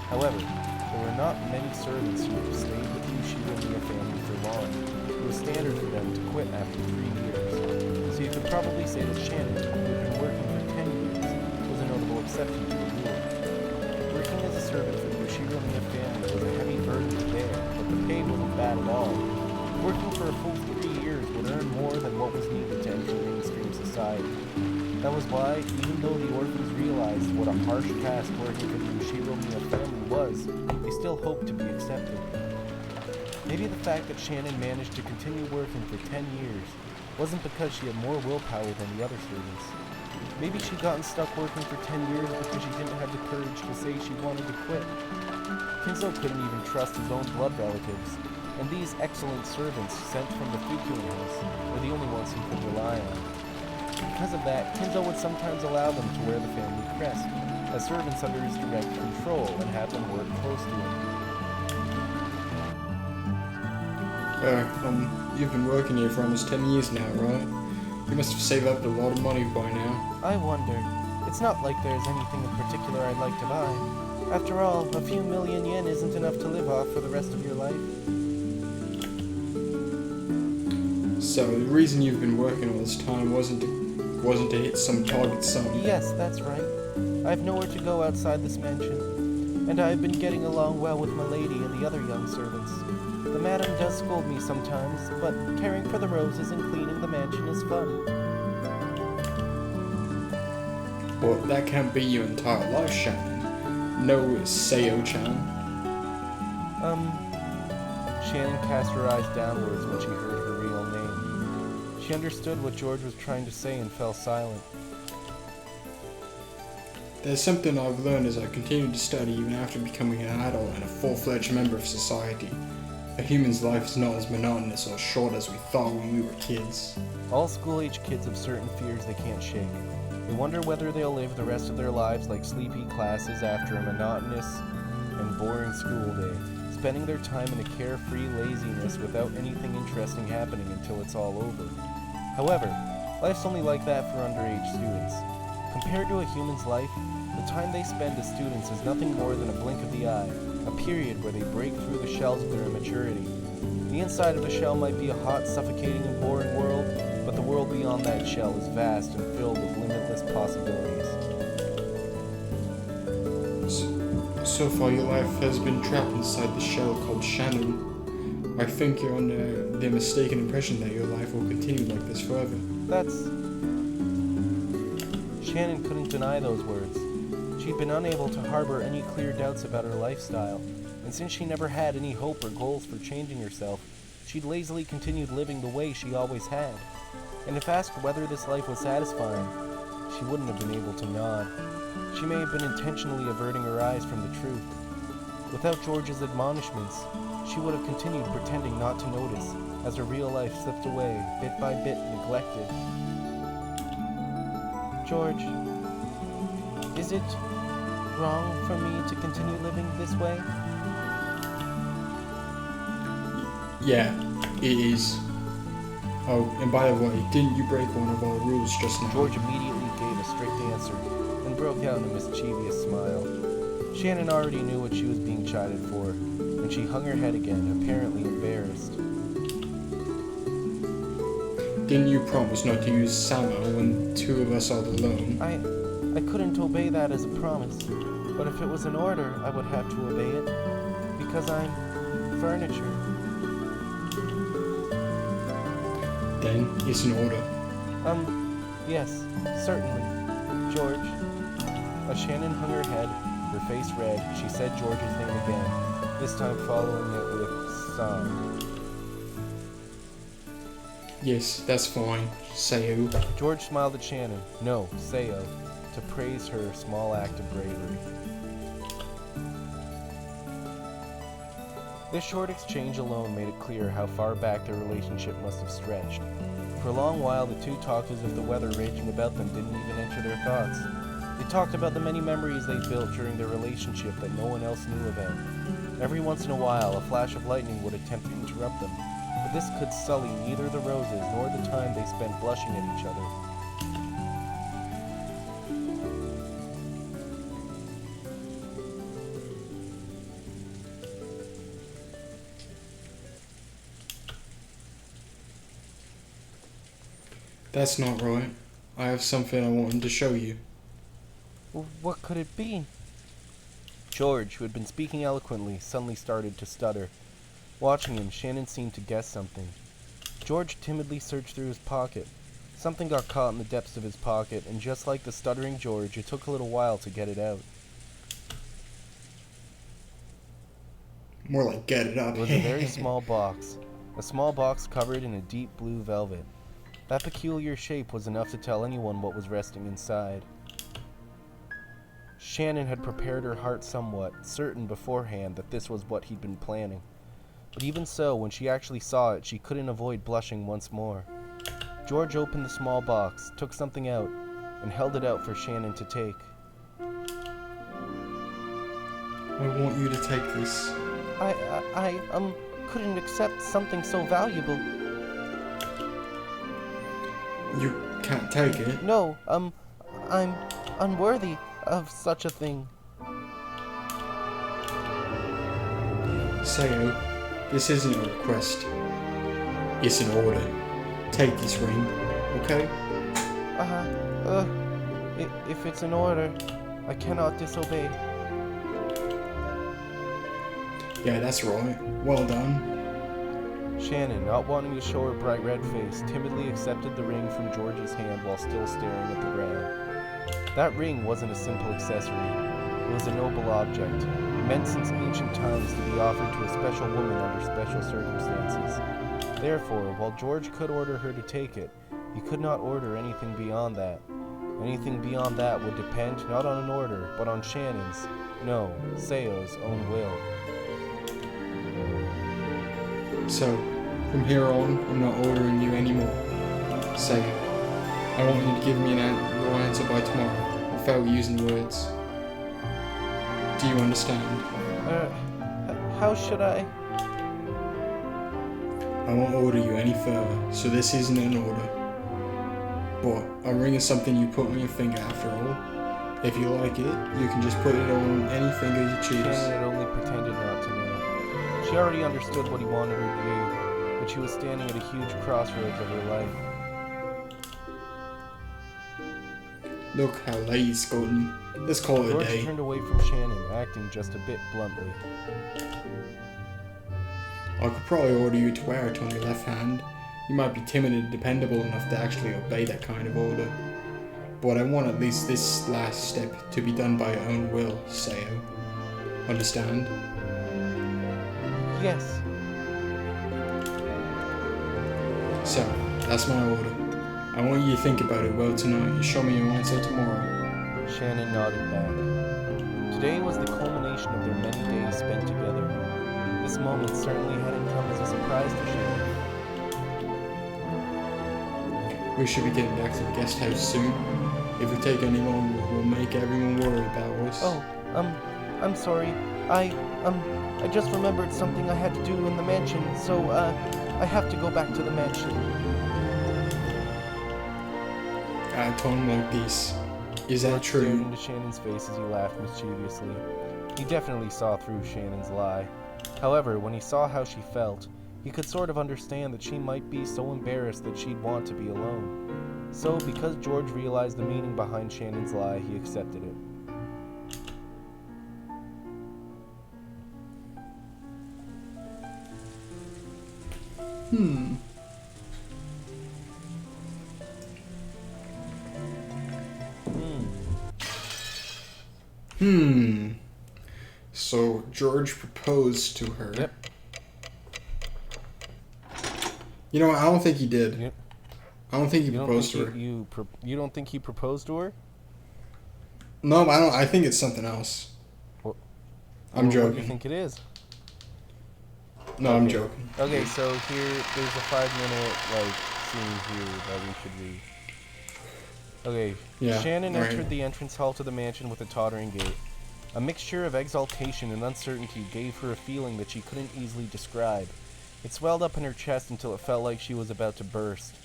However, there were not many servants who stayed with the Ushiro family for long. It was standard for them to quit after 3 years. So you could probably say that Shannon, who had been working for 10 years, was a notable exception to the rule. Working as a servant for the Shiromiya family was a heavy burden to bear, but the pay wasn't bad at all. Working for a full 3 years would earn more than what was needed to enter mainstream society. That was why, even though the orphans realized what a harsh task working for the Shiromiya family was, they still hoped to be accepted. Maybe the fact that Shannon managed to continue working for 10 years wasn't because she had more willpower than the other servants. Maybe she'd gotten stuck working for 10 years because she didn't have the courage to say she wanted to quit. Kinzo couldn't even trust his own blood relatives, and these excellent servants sent from the Fukuin house were the only ones he could rely on. Because of that, Kinzo would sometimes allow them to wear the family crest, as servants under his direct control, and have them work close to him. You've been working here for almost 10 years now, right? You must have saved up a lot of money by now. I wonder. It's not like there's anything in particular I'd like to buy. After all, a few million yen isn't enough to live off for the rest of your life. So the reason you've been working all this time wasn't to hit some target sum. Yes, that's right. I have nowhere to go outside this mansion, and I have been getting along well with my lady and the other young servants. The madam does scold me sometimes, but caring for the roses and cleaning the mansion is fun. Well, that can't be your entire life, Shannon. No, Sayo-chan. Shannon cast her eyes downwards when she heard her real name. She understood what George was trying to say and fell silent. There's something I've learned as I continue to study even after becoming an adult and a full-fledged member of society. A human's life is not as monotonous or short as we thought when we were kids. All school-age kids have certain fears they can't shake. They wonder whether they'll live the rest of their lives like sleepy classes after a monotonous and boring school day, spending their time in a carefree laziness without anything interesting happening until it's all over. However, life's only like that for underage students. Compared to a human's life, the time they spend as students is nothing more than a blink of the eye, a period where they break through the shells of their immaturity. The inside of the shell might be a hot, suffocating, and boring world, but the world beyond that shell is vast and filled with limitless possibilities. So far your life has been trapped inside the shell called Shannon. I think you're under the mistaken impression that your life will continue like this forever. Shannon couldn't deny those words. She'd been unable to harbor any clear doubts about her lifestyle, and since she never had any hope or goals for changing herself, she'd lazily continued living the way she always had. And if asked whether this life was satisfying, she wouldn't have been able to nod. She may have been intentionally averting her eyes from the truth. Without George's admonishments, she would have continued pretending not to notice, as her real life slipped away, bit by bit, neglected. George, is it wrong for me to continue living this way? Yeah, it is. Oh, and by the way, didn't you break one of our rules just now? George immediately gave a strict answer, and broke out in a mischievous smile. Shannon already knew what she was being chided for, and she hung her head again, apparently embarrassed. Didn't you promise not to use Sama when two of us are alone? I couldn't obey that as a promise, but if it was an order, I would have to obey it, because I'm furniture. Then it's an order. Yes, certainly. George. As Shannon hung her head, her face red, she said George's name again, this time following it with Sam. Yes, that's fine. Sayo. George smiled at Shannon, no, Sayo, to praise her small act of bravery. This short exchange alone made it clear how far back their relationship must have stretched. For a long while, the two talked as if the weather raging about them didn't even enter their thoughts. They talked about the many memories they built during their relationship that no one else knew about. Every once in a while, a flash of lightning would attempt to interrupt them, but this could sully neither the roses nor the time they spent blushing at each other. That's not right. I have something I wanted to show you. What could it be? George, who had been speaking eloquently, suddenly started to stutter. Watching him, Shannon seemed to guess something. George timidly searched through his pocket. Something got caught in the depths of his pocket, and just like the stuttering George, it took a little while to get it out. More like get it up. It was a very small box. A small box covered in a deep blue velvet. That peculiar shape was enough to tell anyone what was resting inside. Shannon had prepared her heart somewhat, certain beforehand that this was what he'd been planning. But even so, when she actually saw it, she couldn't avoid blushing once more. George opened the small box, took something out, and held it out for Shannon to take. I want you to take this. I couldn't accept something so valuable. You can't take it. No, I'm unworthy of such a thing. Sayo, this isn't a request. It's an order. Take this ring, okay? If it's an order, I cannot disobey. Yeah, that's right. Well done. Shannon, not wanting to show her bright red face, timidly accepted the ring from George's hand while still staring at the ground. That ring wasn't a simple accessory. It was a noble object, meant since ancient times to be offered to a special woman under special circumstances. Therefore, while George could order her to take it, he could not order anything beyond that. Anything beyond that would depend not on an order, but on Shannon's, no, Sayo's own will. So, from here on, I'm not ordering you anymore. Sayo, I want you to give me your answer by tomorrow, without using words. Do you understand? How should I? I won't order you any further, so this isn't an order. But a ring is something you put on your finger after all. If you like it, you can just put it on any finger you choose. Shannon had only pretended not to know. She already understood what he wanted her to do, but she was standing at a huge crossroads of her life. Look how late it's gotten. Let's call it a George day. turned away from Shannon, acting just a bit bluntly. I could probably order you to wear it on your left hand. You might be timid and dependable enough to actually obey that kind of order. But I want at least this last step to be done by your own will, Sayo. Understand? Yes. So, that's my order. I want you to think about it well tonight and show me your answer tomorrow. Shannon nodded back. Today was the culmination of their many days spent together. This moment certainly hadn't come as a surprise to Shannon. We should be getting back to the guest house soon. If we take any longer, we'll make everyone worry about us. Oh, I'm sorry. I just remembered something I had to do in the mansion, so, I have to go back to the mansion. I told him like this. Is that George stared true? into Shannon's face as he laughed mischievously. He definitely saw through Shannon's lie. However, when he saw how she felt, he could sort of understand that she might be so embarrassed that she'd want to be alone. So, because George realized the meaning behind Shannon's lie, he accepted it. So George proposed to her. Yep. You know what? I don't think he did. Yep. I don't think he You don't proposed think to her. you don't think he proposed to her? No, I don't. I think it's something else. What- I'm What do joking. you think it is? No, I'm Okay. joking. Okay, so here there's a 5-minute scene here that we should read. Okay, Yeah, Shannon right. entered the entrance hall to the mansion with a tottering gait. A mixture of exaltation and uncertainty gave her a feeling that she couldn't easily describe. It swelled up in her chest until it felt like she was about to burst.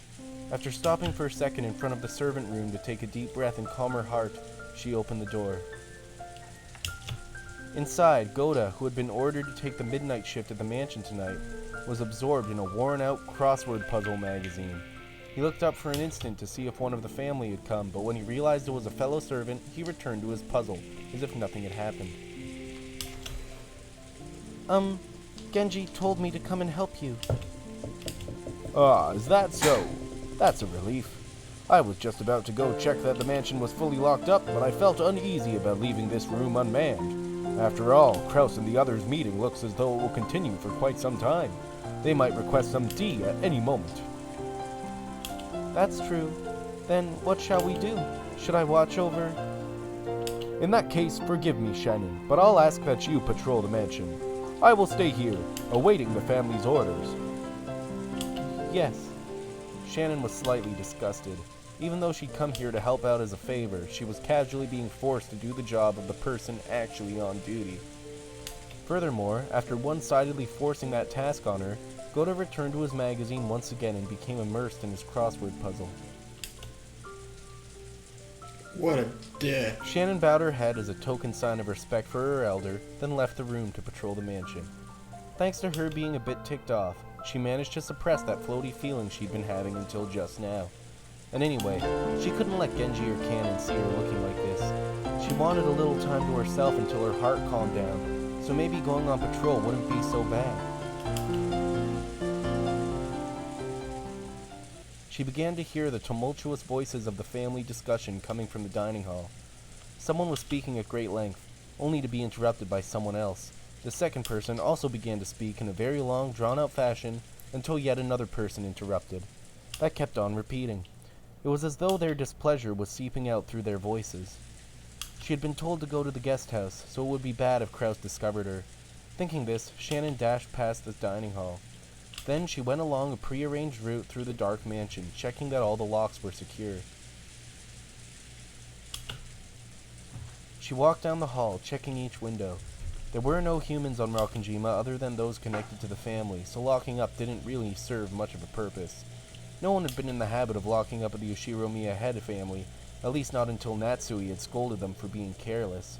After stopping for a second in front of the servant room to take a deep breath and calm her heart, she opened the door. Inside, Goda, who had been ordered to take the midnight shift at the mansion tonight, was absorbed in a worn-out crossword puzzle magazine. He looked up for an instant to see if one of the family had come, but when he realized it was a fellow servant, he returned to his puzzle, as if nothing had happened. Genji told me to come and help you. Ah, is that so? That's a relief. I was just about to go check that the mansion was fully locked up, but I felt uneasy about leaving this room unmanned. After all, Kraus and the others' meeting looks as though it will continue for quite some time. They might request some tea at any moment. That's true. Then what shall we do? Should I watch over? In that case, forgive me, Shannon, but I'll ask that you patrol the mansion. I will stay here, awaiting the family's orders. Yes. Shannon was slightly disgusted. Even though she'd come here to help out as a favor, she was casually being forced to do the job of the person actually on duty. Furthermore, after one-sidedly forcing that task on her, Goda returned to his magazine once again and became immersed in his crossword puzzle. What a dick. Shannon bowed her head as a token sign of respect for her elder, then left the room to patrol the mansion. Thanks to her being a bit ticked off, she managed to suppress that floaty feeling she'd been having until just now. And anyway, she couldn't let Genji or Cannon see her looking like this. She wanted a little time to herself until her heart calmed down, so maybe going on patrol wouldn't be so bad. She began to hear the tumultuous voices of the family discussion coming from the dining hall. Someone was speaking at great length, only to be interrupted by someone else. The second person also began to speak in a very long, drawn-out fashion until yet another person interrupted. That kept on repeating. It was as though their displeasure was seeping out through their voices. She had been told to go to the guest house, so it would be bad if Kraus discovered her. Thinking this, Shannon dashed past the dining hall. Then she went along a prearranged route through the dark mansion, checking that all the locks were secure. She walked down the hall, checking each window. There were no humans on Rokkenjima other than those connected to the family, so locking up didn't really serve much of a purpose. No one had been in the habit of locking up the Yoshiromiya head family, at least not until Natsui had scolded them for being careless.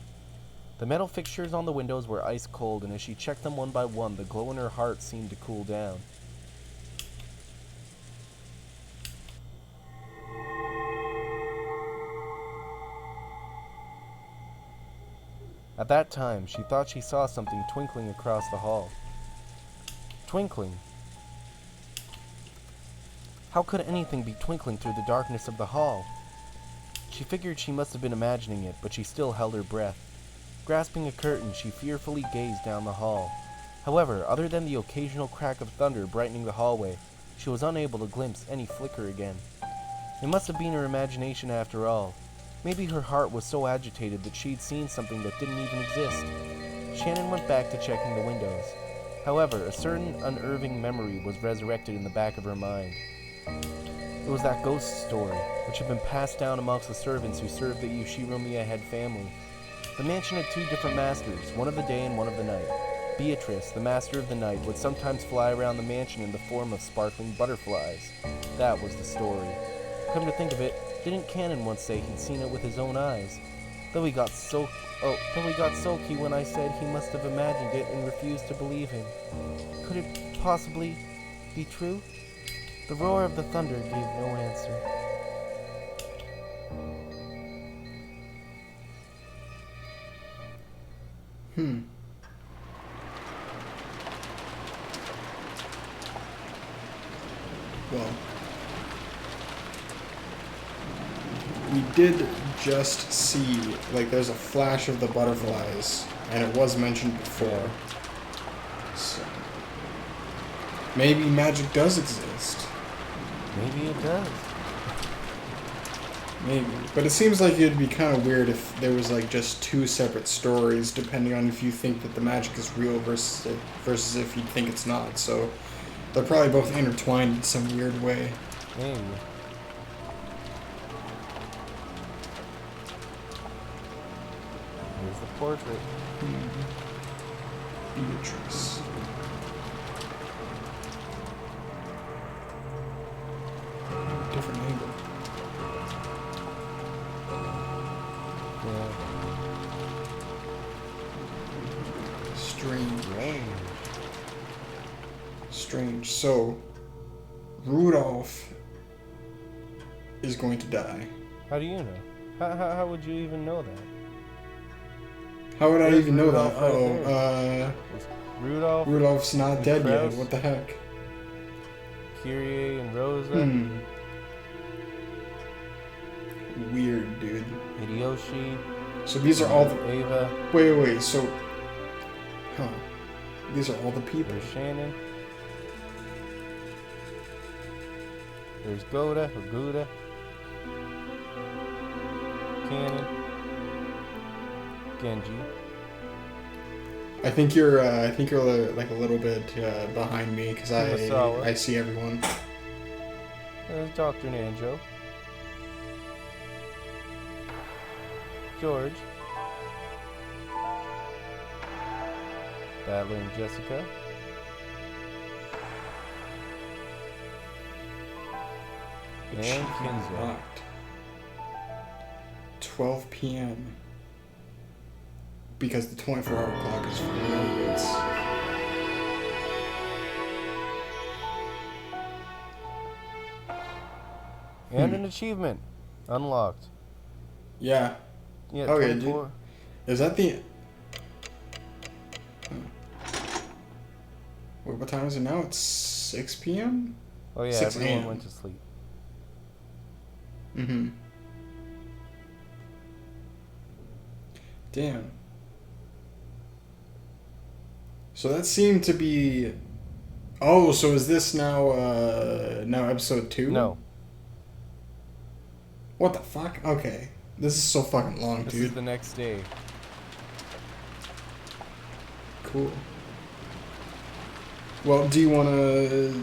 The metal fixtures on the windows were ice cold, and as she checked them one by one, the glow in her heart seemed to cool down. At that time, she thought she saw something twinkling across the hall. Twinkling? How could anything be twinkling through the darkness of the hall? She figured she must have been imagining it, but she still held her breath. Grasping a curtain, she fearfully gazed down the hall. However, other than the occasional crack of thunder brightening the hallway, she was unable to glimpse any flicker again. It must have been her imagination after all. Maybe her heart was so agitated that she'd seen something that didn't even exist. Shannon went back to checking the windows. However, a certain unnerving memory was resurrected in the back of her mind. It was that ghost story, which had been passed down amongst the servants who served the Yoshiromiya head family. The mansion had two different masters, one of the day and one of the night. Beatrice, the master of the night, would sometimes fly around the mansion in the form of sparkling butterflies. That was the story. Come to think of it, didn't Cannon once say he'd seen it with his own eyes? Though he got sulky when I said he must have imagined it and refused to believe him. Could it possibly be true? The roar of the thunder gave no answer. Well, we did just see, like, there's a flash of the butterflies, and it was mentioned before. So, maybe magic does exist. Maybe it does. Maybe. But it seems like it'd be kind of weird if there was, like, just two separate stories, depending on if you think that the magic is real versus if you think it's not. So, they're probably both intertwined in some weird way. Maybe. Here's the portrait. Beatrice. Different angle. Yeah. Strange. Strange. Strange. So, Rudolf is going to die. How do you know? How would you even know that? How would I There's even know that? Rudolph right It's Rudolph, Rudolph's not dead Kraus. yet. What the heck? Kyrie, and Rosa. Weird, dude. Hideyoshi. So these are all the... Ava. Wait. So... Huh. These are all the people. There's Shannon. There's Goda or Gouda. Cannon. Genji. I think you're like a little bit behind me because Kurosawa. I see everyone. There's Dr. Nanjo. George. Battler and Jessica. And Kinzo. Locked. 12 p.m. Because the 24-hour clock is for nerds. And an achievement. Unlocked. Yeah. Yeah, Okay, 24. dude. Is that the... Wait, what time is it now? It's 6 p.m.? Oh yeah, 6 everyone a.m. went to sleep. Mm-hmm. Damn. So that seemed to be... Oh, so is this now episode 2? No, What the fuck? Okay. This is so fucking long, this dude. is the next day. Cool. Well, do you want to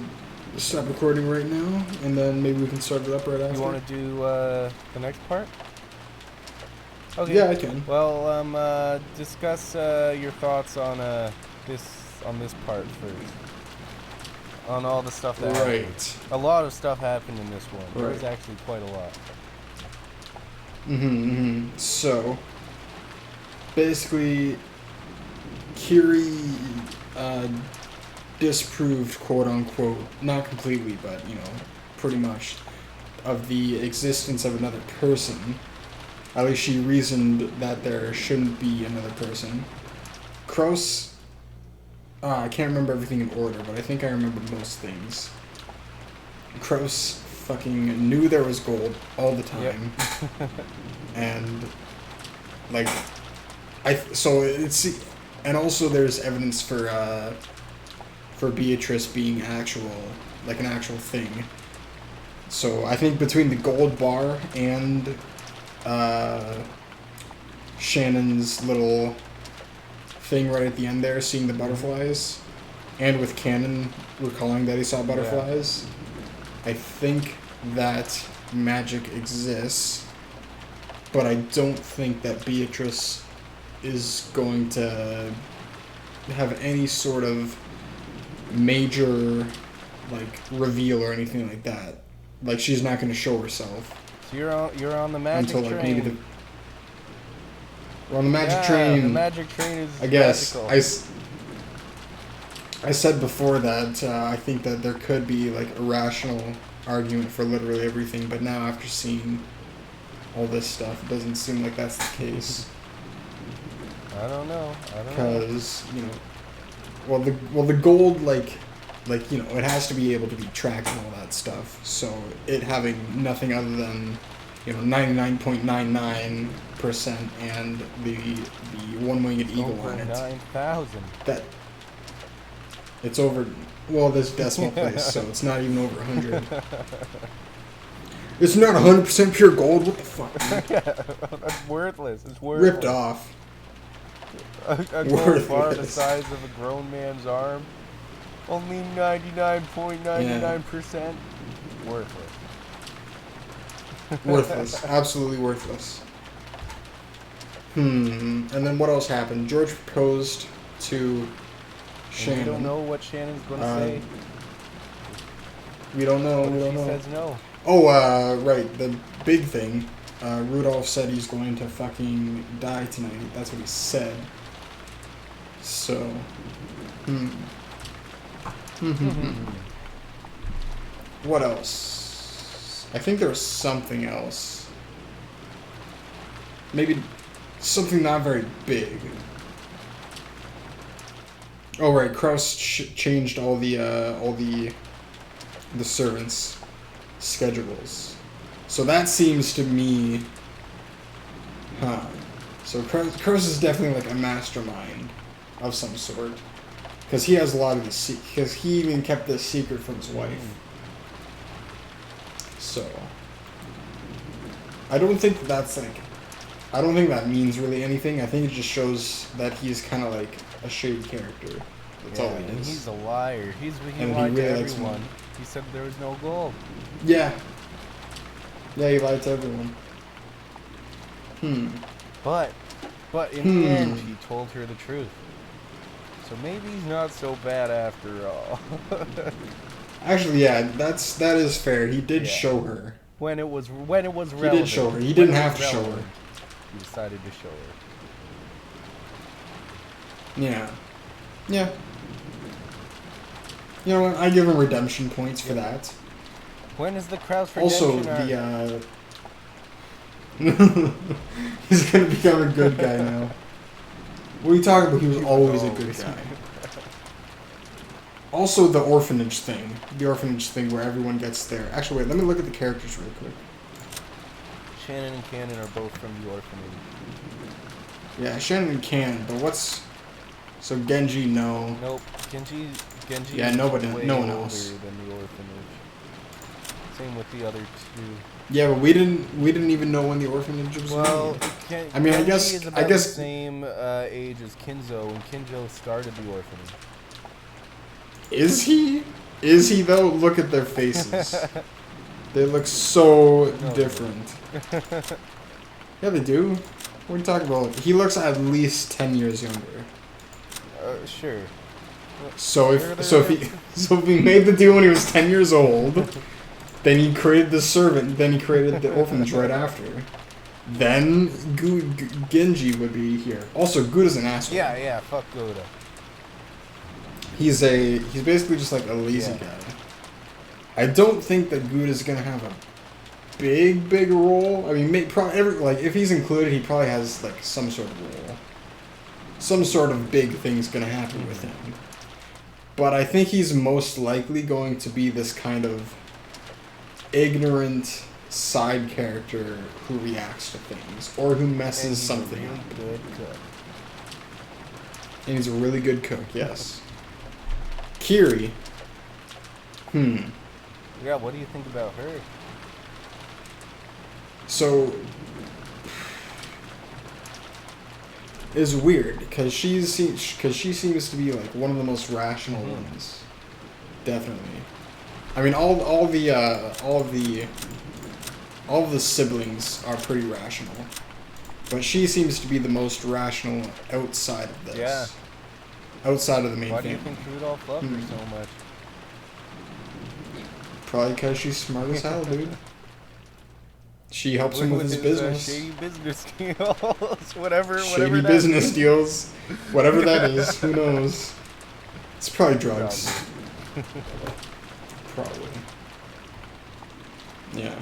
stop recording right now, and then maybe we can start it up right after? You want to do the next part? Okay. Yeah, I can. Well, discuss your thoughts on this part first. On all the stuff that happened. Right. A lot of stuff happened in this one. There was Right. actually quite a lot. So, basically, Kiri disproved, quote unquote, not completely, but, you know, pretty much, of the existence of another person. At least she reasoned that there shouldn't be another person. Kraus, I can't remember everything in order, but I think I remember most things. Kraus fucking knew there was gold all the time. Yep. And, like, and also there's evidence for Beatrice being an actual thing. So I think between the gold bar and Shannon's little thing right at the end there, seeing the butterflies, and with Cannon recalling that he saw butterflies, I think that magic exists, but I don't think that Beatrice is going to have any sort of major, like, reveal or anything like that. Like, she's not going to show herself. So you're on the magic until, like, train. maybe we're on the magic Yeah, train. the magic train is I guess. magical. I said before that I think that there could be, like, a rational argument for literally everything, but now after seeing all this stuff, it doesn't seem like that's the case. I don't know. Because, you know, the gold, like, you know, it has to be able to be tracked and all that stuff. So it having nothing other than, you know, 99.99% and the one-winged eagle on Over it. 9,000. That it's over. Well, there's decimal place, so it's not even over 100. It's not 100% pure gold. What the fuck? Man? That's worthless. It's worthless. Ripped off. A gold bar the Worthless. size of a grown man's arm. Only 99.99%. Worthless. Worthless. Absolutely worthless. And then what else happened? George proposed to Shannon. We don't know what Shannon's going to say. We don't know. What We if don't she know. says no? Oh, right. The big thing. Rudolf said he's going to fucking die tonight. That's what he said. So. What else? I think there was something else. Maybe something not very big. Oh right, Kraus changed all the servants' schedules. So that seems to me, huh? So Kraus is definitely like a mastermind of some sort, because he has a lot of the because he even kept this secret from his wife. So I don't think that's like, I don't think that means really anything. I think it just shows that he's kind of like a shady character. That's all he and is. he's a liar. He And lied he really to likes everyone. money. He said there was no gold. Yeah. Yeah, he lied to everyone. But in the end, he told her the truth. So maybe he's not so bad after all. Actually, yeah, that is fair. He did show her. When it was relevant. He did show her. He didn't have to show her. relevant, He decided to show her. Yeah. Yeah. You know what? I give him redemption points for that. When is the Kraus redemption Also, arc? he's gonna become a good guy now. What are you talking about? He was always a good guy. Also, the orphanage thing. The orphanage thing where everyone gets there. Actually, wait, let me look at the characters real quick. Shannon and Cannon are both from the orphanage. Yeah, Shannon can, but what's... So Genji, no. Nope. Genji Yeah, is nobody- way no one older else. than the orphanage. Same with the other two. Yeah, but we didn't even know when the orphanage was Well, made. I mean, I Genji guess- is I about guess- the same age as Kinzo, and Kinzo started the orphanage. Is he? Is he though? Look at their faces. They look so different. Yeah, they do. What are you talking about? He looks at least 10 years younger. Sure. So if he made the deal when he was 10 years old, then he created the servant, then he created the orphanage right after. Then Genji would be here. Also, Good is an asshole. Yeah, fuck Goda. He's basically just like a lazy guy. I don't think that Good is gonna have a big role. I mean, probably if he's included, he probably has like some sort of role. Some sort of big thing's gonna happen with him. But I think he's most likely going to be this kind of ignorant side character who reacts to things or who messes something up. Good cook. And he's a really good cook, yes. Kiri. Yeah, what do you think about her? So it's weird because she seems to be like one of the most rational ones. Definitely. I mean, all of the siblings are pretty rational, but she seems to be the most rational outside of this. Yeah. Outside of the main Why do you family. think Rudolf loved her so much? Probably because she's smart as hell, dude. She helps him with his business. Shady business deals, whatever Shady that business is. deals. Whatever that is, who knows? It's probably drugs. Probably. Yeah.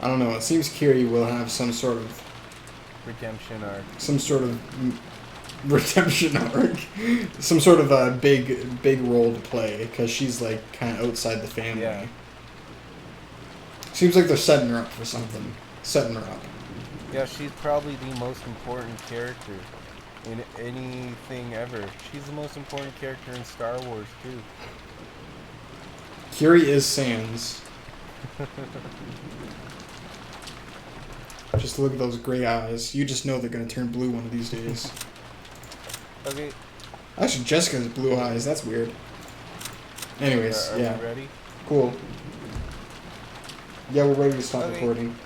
I don't know. It seems Kiri will have some sort of Redemption arc. Redemption arc. Some sort of a big role to play because she's like kind of outside the family. Yeah. Seems like they're setting her up for something. Setting her up. Yeah, she's probably the most important character in anything ever. She's the most important character in Star Wars, too. Kiri is Sans. Just look at those gray eyes. You just know they're gonna turn blue one of these days. Okay. Actually, Jessica has blue eyes. That's weird. Anyways, Are we ready? Cool. Yeah, we're ready to stop Okay. recording.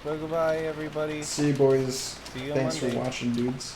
So goodbye, everybody. See you, boys. See you on Thanks for Monday. watching, dudes.